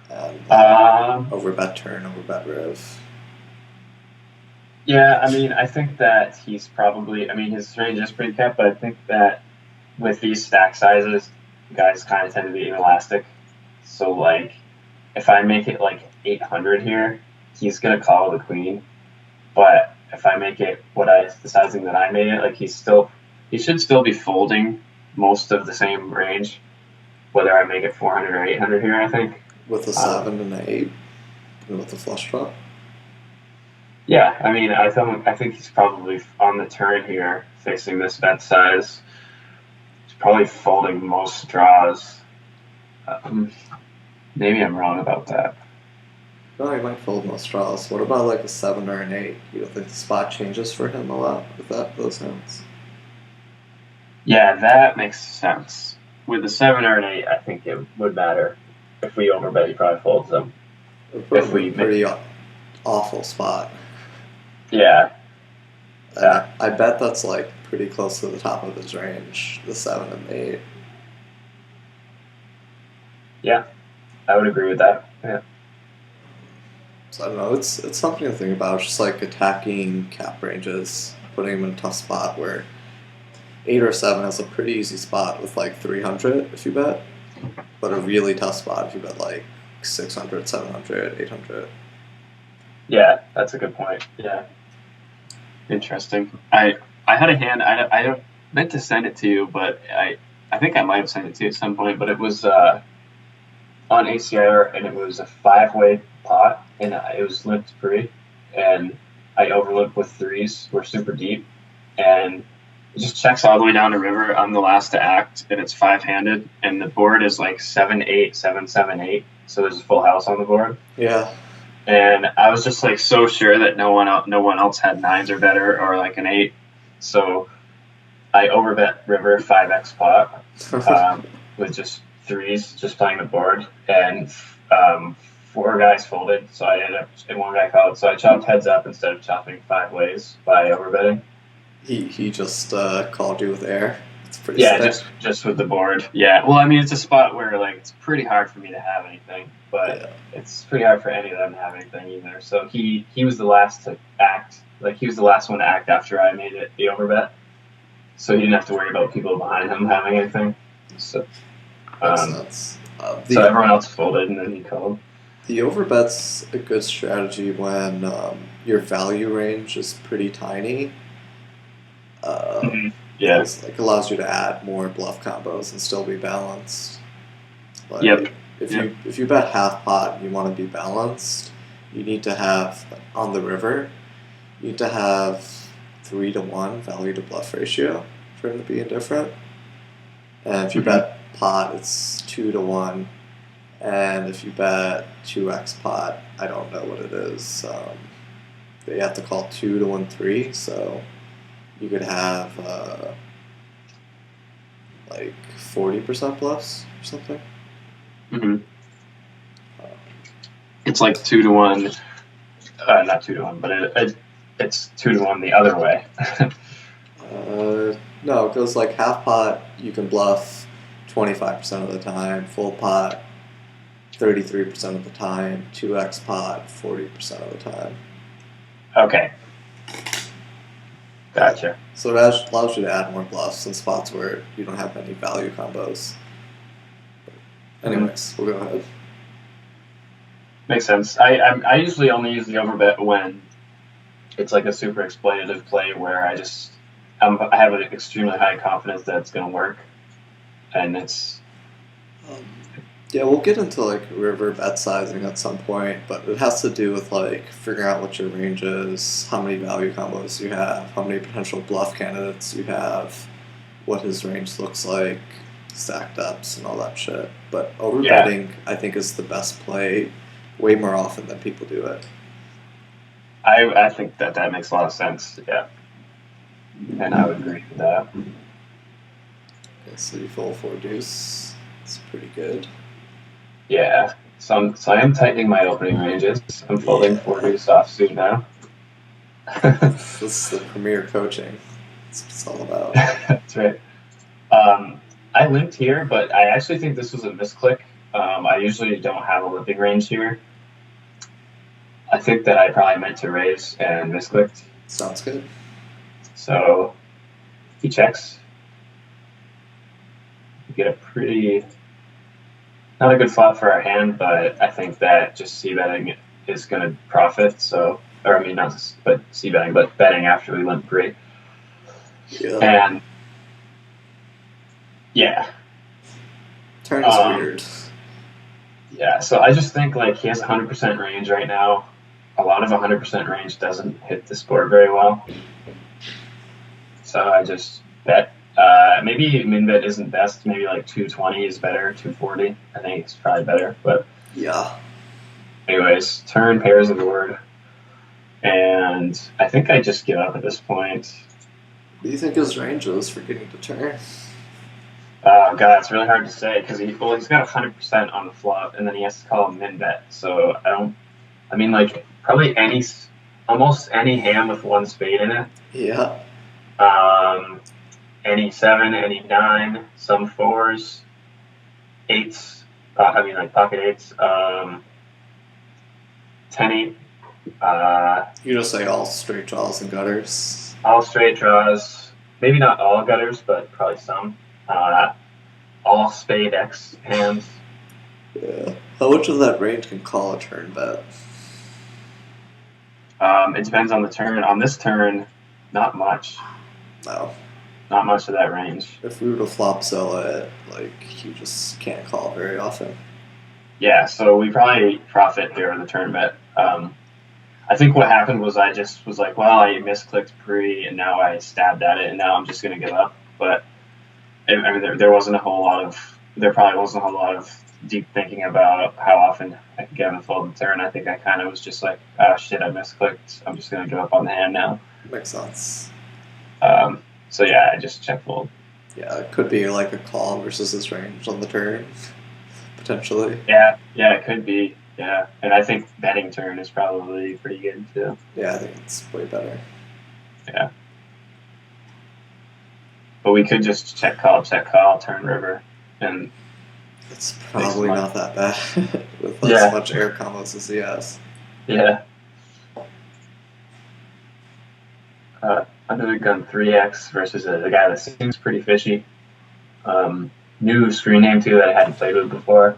And over bet turn, over bet riv. Yeah, I mean, I think that he's probably. I mean, his range is pretty capped, but I think that with these stack sizes, guys kind of tend to be inelastic. So like, if I make it like 800 here, he's gonna call the queen. But if I make it the sizing that I made it, like he should still be folding most of the same range, whether I make it 400 or 800 here. I think with a 7 and an 8, and with a flush draw. Yeah, I mean, I think he's probably on the turn here, facing this bet size. He's probably folding most draws. Maybe I'm wrong about that. No, he might fold most draws. What about like a 7 or an 8? You don't think the spot changes for him a lot with those hands? Yeah, that makes sense. With a 7 or an 8, I think it would matter. If we overbet, he probably folds them. If we pretty awful spot. Yeah. I bet that's like pretty close to the top of his range, the 7 and the 8. Yeah, I would agree with that. Yeah. So I don't know. It's something to think about. Just like attacking cap ranges, putting him in a tough spot where 8 or 7 is a pretty easy spot with like 300 if you bet, but a really tough spot if you bet like 600, 700, 800. Yeah, that's a good point. Yeah. Interesting. I had a hand. I meant to send it to you, but I think I might have sent it to you at some point. But it was on ACR, and it was a 5-way pot, and it was limped free, and I overlimped with threes. We're super deep, and it just checks all the way down the river. I'm the last to act, and it's 5-handed, and the board is like 7-8, 7-7-8. So there's a full house on the board. Yeah. And I was just like so sure that no one else had 9s or better, or like an 8. So I overbet river 5x pot with just threes, just playing the board, and 4 guys folded. So I ended up in 1 guy called. So I chopped heads up instead of chopping 5 ways by overbetting. He just called you with air. It's pretty sick. just with the board. Yeah. Well, I mean, it's a spot where like it's pretty hard for me to have anything, but it's pretty hard for any of them to have anything either. So he was the last to act. Like he was the last one to act after I made it the overbet. So he didn't have to worry about people behind him having anything. So, so everyone else folded and then he called. The overbet's a good strategy when your value range is pretty tiny. Yeah. It allows you to add more bluff combos and still be balanced. Like, yep. If you bet half pot and you want to be balanced, you need to have on the river. You need to have 3-to-1 value to bluff ratio for him to be indifferent. And if you bet pot, it's 2-to-1. And if you bet 2x pot, I don't know what it is. They have to call 2-to-1-3, so you could have like 40% bluffs or something. It's like 2-to-1, not 2-to-1, but it's 2-to-1 the other way. No, it goes like half pot, you can bluff 25% of the time, full pot 33% of the time, 2x pot 40% of the time. Okay. Gotcha. So it allows you to add more bluffs in spots where you don't have any value combos. Anyways, we'll go ahead. Makes sense. I usually only use the overbet when it's like a super exploitative play where I have an extremely high confidence that it's going to work, and it's. Yeah, we'll get into like river bet sizing at some point, but it has to do with like figuring out what your range is, how many value combos you have, how many potential bluff candidates you have, what his range looks like, stacked ups, and all that shit. But overbetting, I think, is the best play way more often than people do it. I think that makes a lot of sense, yeah. And I would agree with that. Okay, so you fold 4 deuce. It's pretty good. Yeah, so I am tightening my opening ranges. I'm folding 4 deuce offsuit now. This is the premier coaching. That's what it's all about. That's right. I limped here, but I actually think this was a misclick. I usually don't have a limping range here. I think that I probably meant to raise and misclicked. Sounds good. So he checks. We get a pretty, not a good flop for our hand, but I think that just c-betting is going to profit. So, or I mean, not but c-betting, but betting after we limp pre. Yeah. And yeah. Turn is weird. Yeah, so I just think like he has 100% range right now. A lot of 100% range doesn't hit this board very well. So I just bet. Maybe min bet isn't best. Maybe like 220 is better. 240. I think it's probably better. But yeah. Anyways, turn pairs of the board, and I think I just give up at this point. What do you think his range is for getting to turn? Oh god, it's really hard to say because he's got 100% on the flop, and then he has to call a min bet. So I mean, like probably almost any hand with 1 spade in it. Yeah. Any 7, any 9, some 4s, 8s. I mean, like pocket 8s. 10-8. You just say all straight draws and gutters. All straight draws. Maybe not all gutters, but probably some. All spade X hands. Yeah. How much of that range can call a turn bet? It depends on the turn. On this turn, not much. No. Not much of that range. If we were to flop sell it, like, you just can't call very often. Yeah, so we probably profit here in the tournament. I think what happened was I just was like, well, I misclicked pre, and now I stabbed at it, and now I'm just going to give up. But I mean, there probably wasn't a whole lot of deep thinking about how often I could get him to fold the turn. I think I kind of was just like, oh shit, I misclicked. I'm just going to give up on the hand now. Makes sense. So yeah, I just check fold. Yeah, it could be like a call versus his range on the turn, potentially. Yeah, it could be. Yeah, and I think betting turn is probably pretty good too. Yeah, I think it's way better. Yeah. But we could just check call, turn river, and it's probably not that bad with as much air combos as he has. Yeah. Under the gun 3x versus a guy that seems pretty fishy. New screen name too that I hadn't played with before.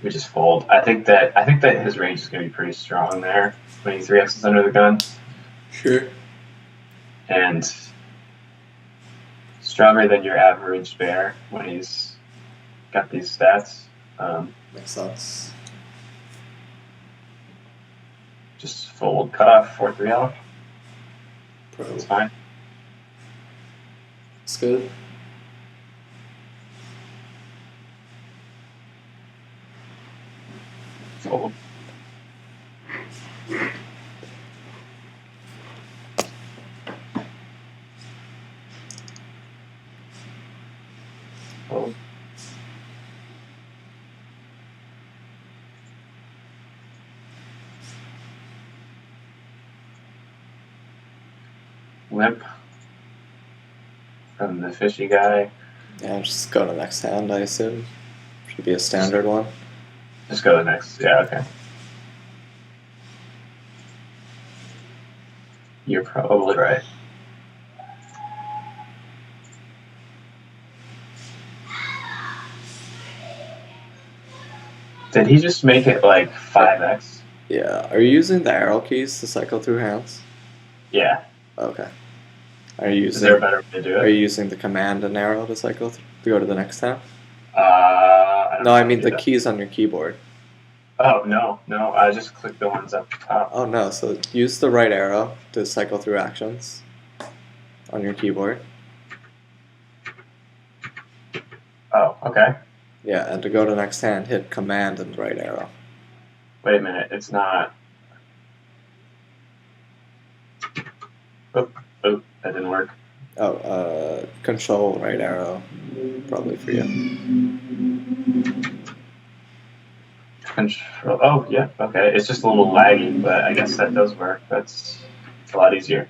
We just fold. I think that his range is going to be pretty strong there when he 3x's under the gun. Sure. And stronger than your average bear when he's got these stats. Makes sense. Just fold, cut off 4-3L. It's fine. It's good. Fold. Fold. Limp from the fishy guy. Yeah, just go to next hand, I assume. Should be a standard one. Just go to the next. Yeah, okay. You're probably right. Did he just make it like 5x? Yeah. Are you using the arrow keys to cycle through hands? Yeah. Okay. Are you using? Is there a better way to do it? Are you using the command and arrow to cycle to go to the next hand? No, I mean the keys on your keyboard. Oh no! I just clicked the ones up top. Oh no! So use the right arrow to cycle through actions on your keyboard. Oh, okay. Yeah, and to go to next hand, hit command and right arrow. Wait a minute, it's not. Oh, that didn't work. Oh, control right arrow, probably for you. Control. Oh, yeah. Okay, it's just a little laggy, but I guess that does work. That's a lot easier.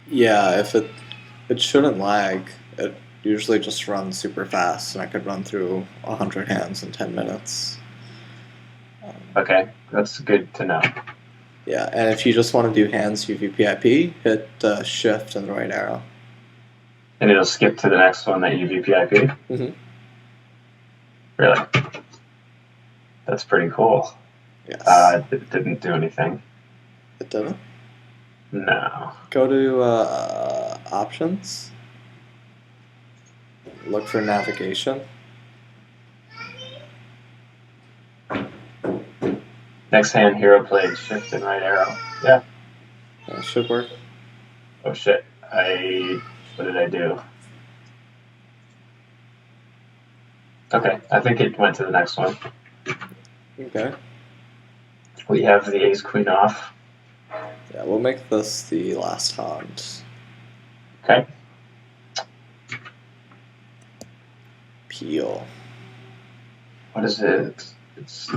Yeah, if it shouldn't lag. It usually just runs super fast, and I could run through 100 hands in 10 minutes. Okay, that's good to know. Yeah, and if you just want to do hands UVPIP, hit shift and the right arrow. And it'll skip to the next one that UVPIP? Mm-hmm. Really? That's pretty cool. Yes. It didn't do anything. It didn't? No. Go to options. Look for navigation. Next hand, hero played shift and right arrow. Yeah. That should work. Oh shit. What did I do? Okay, I think it went to the next one. Okay. We have the ace queen off. Yeah, we'll make this the last hand. Okay. Peel. What is it? It's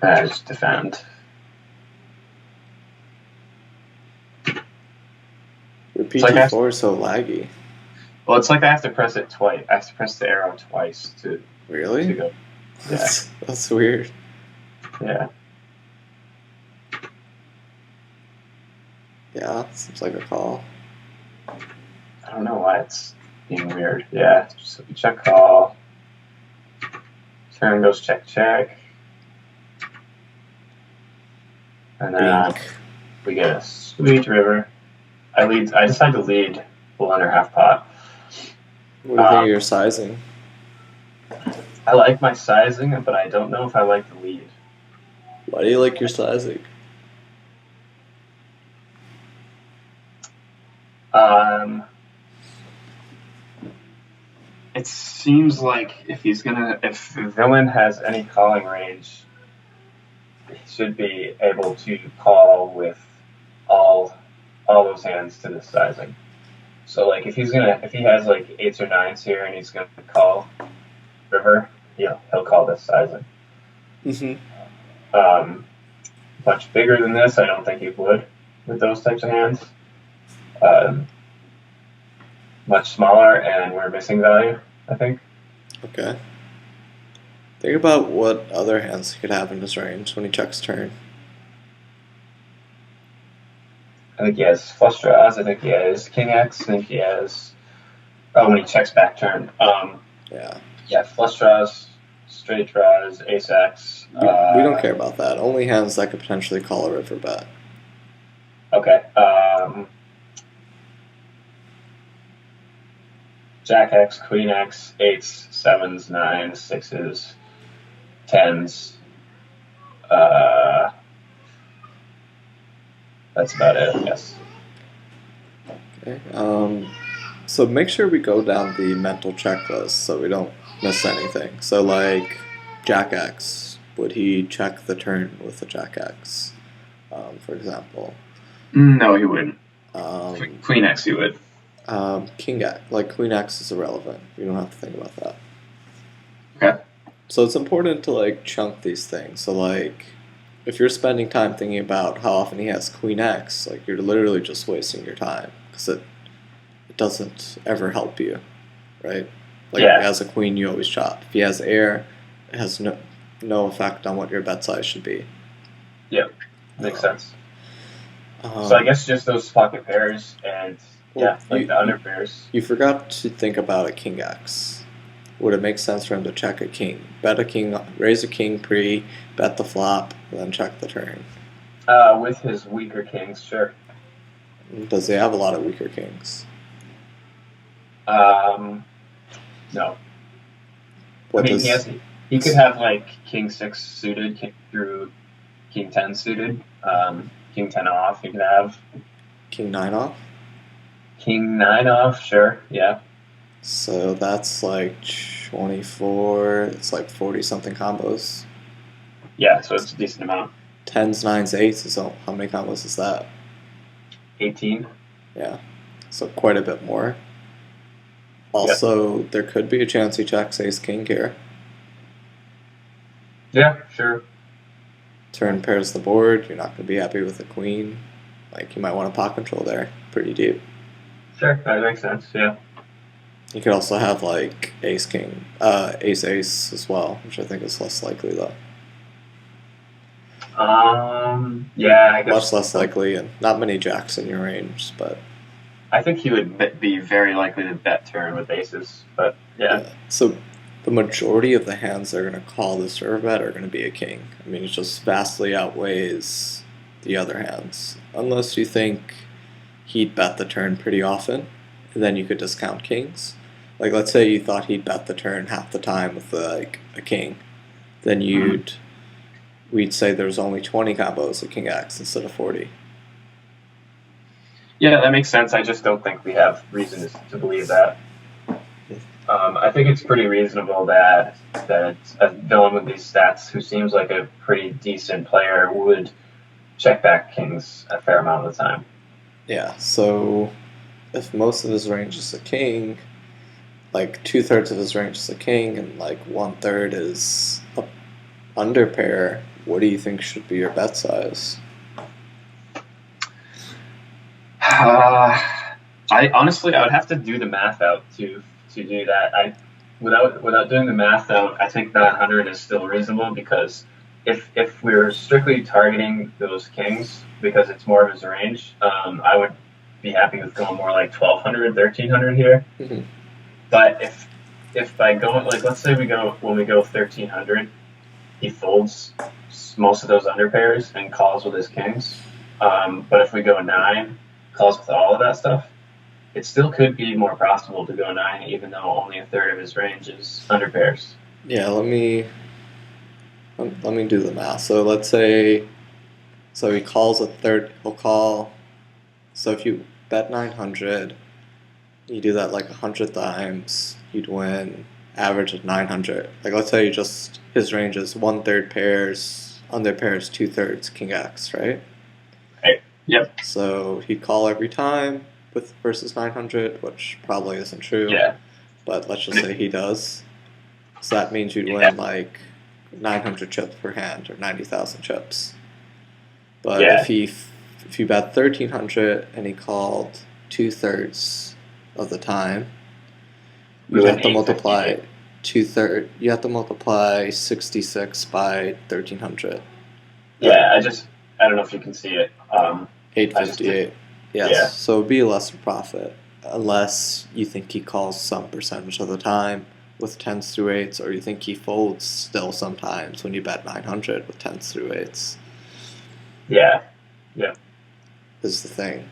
just defend. Your PT4 is so laggy. Well, it's like I have to press it twice. I have to press the arrow twice to really. To go. Yeah. That's weird. Yeah. Yeah, seems like a call. I don't know why it's being weird. Yeah, so we check call. Turn goes check. And then we get a sweet river. I decide to lead full under half pot. What do you think of your sizing? I like my sizing, but I don't know if I like the lead. Why do you like your sizing? Um, it seems like if Villain has any calling range, he should be able to call with all those hands to this sizing. So like if he has like eights or nines here and he's gonna call river, yeah, he'll call this sizing. Mm-hmm. Um, Much bigger than this, I don't think he would with those types of hands. Um, Much smaller, and we're missing value, I think. Okay. Think about what other hands he could have in his range when he checks turn. I think he has flush draws. I think he has king X. I think he has. Oh, when he checks back turn. Yeah. Yeah, flush draws, straight draws, ace X. We don't care about that. Only hands that could potentially call a river bet. Okay. Jack X, Queen X, eights, sevens, nines, sixes, tens. That's about it, I guess. Okay. So make sure we go down the mental checklist so we don't miss anything. So like Jack X, would he check the turn with the Jack X, for example? No, he wouldn't. Queen X, he would. King X, like Queen X is irrelevant. You don't have to think about that. Okay. So it's important to like chunk these things. So like if you're spending time thinking about how often he has Queen X, like you're literally just wasting your time because it doesn't ever help you, right? Like if he has a queen, you always chop. If he has air, it has no effect on what your bet size should be. Yeah, makes sense. So I guess just those pocket pairs and the under pairs. You forgot to think about a king X. Would it make sense for him to check a king? Bet a king, raise a king pre, bet the flop, then check the turn. With his weaker kings, sure. Does he have a lot of weaker kings? No. He could have like king 6 suited through king 10 suited. King 10 off, he could have. King 9 off? King 9 off, sure, yeah. So that's like 24, it's like 40 something combos. Yeah, so it's a decent amount. 10s, 9s, 8s, so how many combos is that? 18. Yeah, so quite a bit more. Also, there could be a chance he checks ace king here. Yeah, sure. Turn pairs the board, you're not going to be happy with the queen. Like, you might want to pot control there, pretty deep. Sure, that makes sense, yeah. You could also have, like, ace king, ace ace as well, which I think is less likely, though. Yeah, I guess. Much less likely, and not many jacks in your range, but... I think he would be very likely to bet turn with aces, but yeah. So the majority of the hands that are going to call this river bet are going to be a king. I mean, it just vastly outweighs the other hands. Unless you think he'd bet the turn pretty often, and then you could discount kings. Like, let's say you thought he'd bet the turn half the time with like a king, then we'd say there's only 20 combos of king X instead of 40. Yeah, that makes sense. I just don't think we have reason to believe that. I think it's pretty reasonable that a villain with these stats, who seems like a pretty decent player, would check back kings a fair amount of the time. Yeah, so if most of his range is a king, like 2/3 of his range is a king, and like 1/3 is a under pair, what do you think should be your bet size? I would have to do the math out to do that. Without doing the math out, I think 900 is still reasonable, because if we're strictly targeting those kings because it's more of his range, I would be happy with going more like 1200, 1300 here. Mm-hmm. But if by going, like, let's say when we go 1300, he folds most of those under pairs and calls with his kings. But if we go 9, calls with all of that stuff, it still could be more profitable to go 9, even though only a third of his range is under pairs. Yeah, let me do the math. So let's say, so he calls a third. He'll call. So if you bet 900, you do that like 100 times, you'd win average of 900. Like let's say his range is 1/3 pairs, under pairs 2/3 king X, right? Right. Yep. So he'd call every time with versus 900, which probably isn't true. Yeah. But let's just say he does. So that means you'd Yeah. win like 900 chips per hand or 90,000 chips. But Yeah. if you bet 1,300 and he called 2/3 of the time, We you win have to multiply 858. 2/3. You have to multiply 66 by 1,300. Yeah, I don't know if you can see it. 858. Yes. Yeah. So it'd be a lesser profit unless you think he calls some percentage of the time with 10s through 8s, or you think he folds still sometimes when you bet 900 with 10s through 8s. Yeah. Is the thing.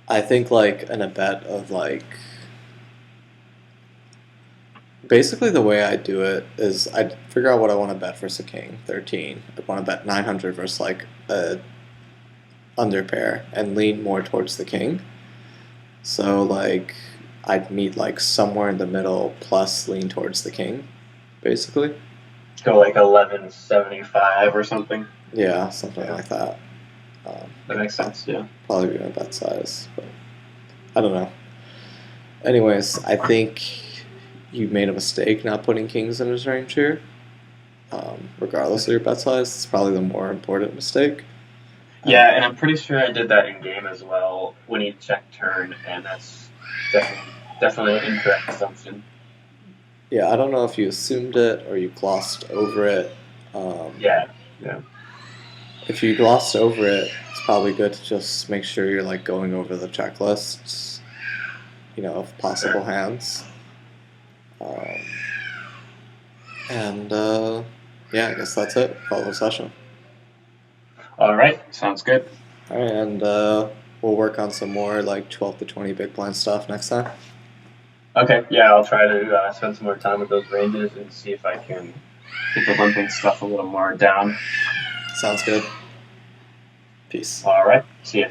I think like in a bet of like, basically the way I do it is I figure out what I want to bet versus a king 13. I want to bet 900 versus like a under pair and lean more towards the king. So like I'd meet like somewhere in the middle plus lean towards the king, basically. Go like 1175 or something. Yeah, something Yeah. like that. That makes sense. Yeah. Probably be my bet size, but I don't know. Anyways, I think you made a mistake not putting kings in his range here. Regardless of your bet size, it's probably the more important mistake. Yeah, and I'm pretty sure I did that in game as well when he checked turn, and that's definitely an incorrect assumption. Yeah, I don't know if you assumed it or you glossed over it. Yeah. If you glossed over it, it's probably good to just make sure you're like going over the checklists, of possible hands. Yeah, I guess that's it. Call it a session. All right, sounds good. All right, and we'll work on some more like 12 to 20 big blind stuff next time. Okay, yeah, I'll try to spend some more time with those ranges and see if I can get the limping stuff a little more down. Sounds good. Peace. All right, see ya.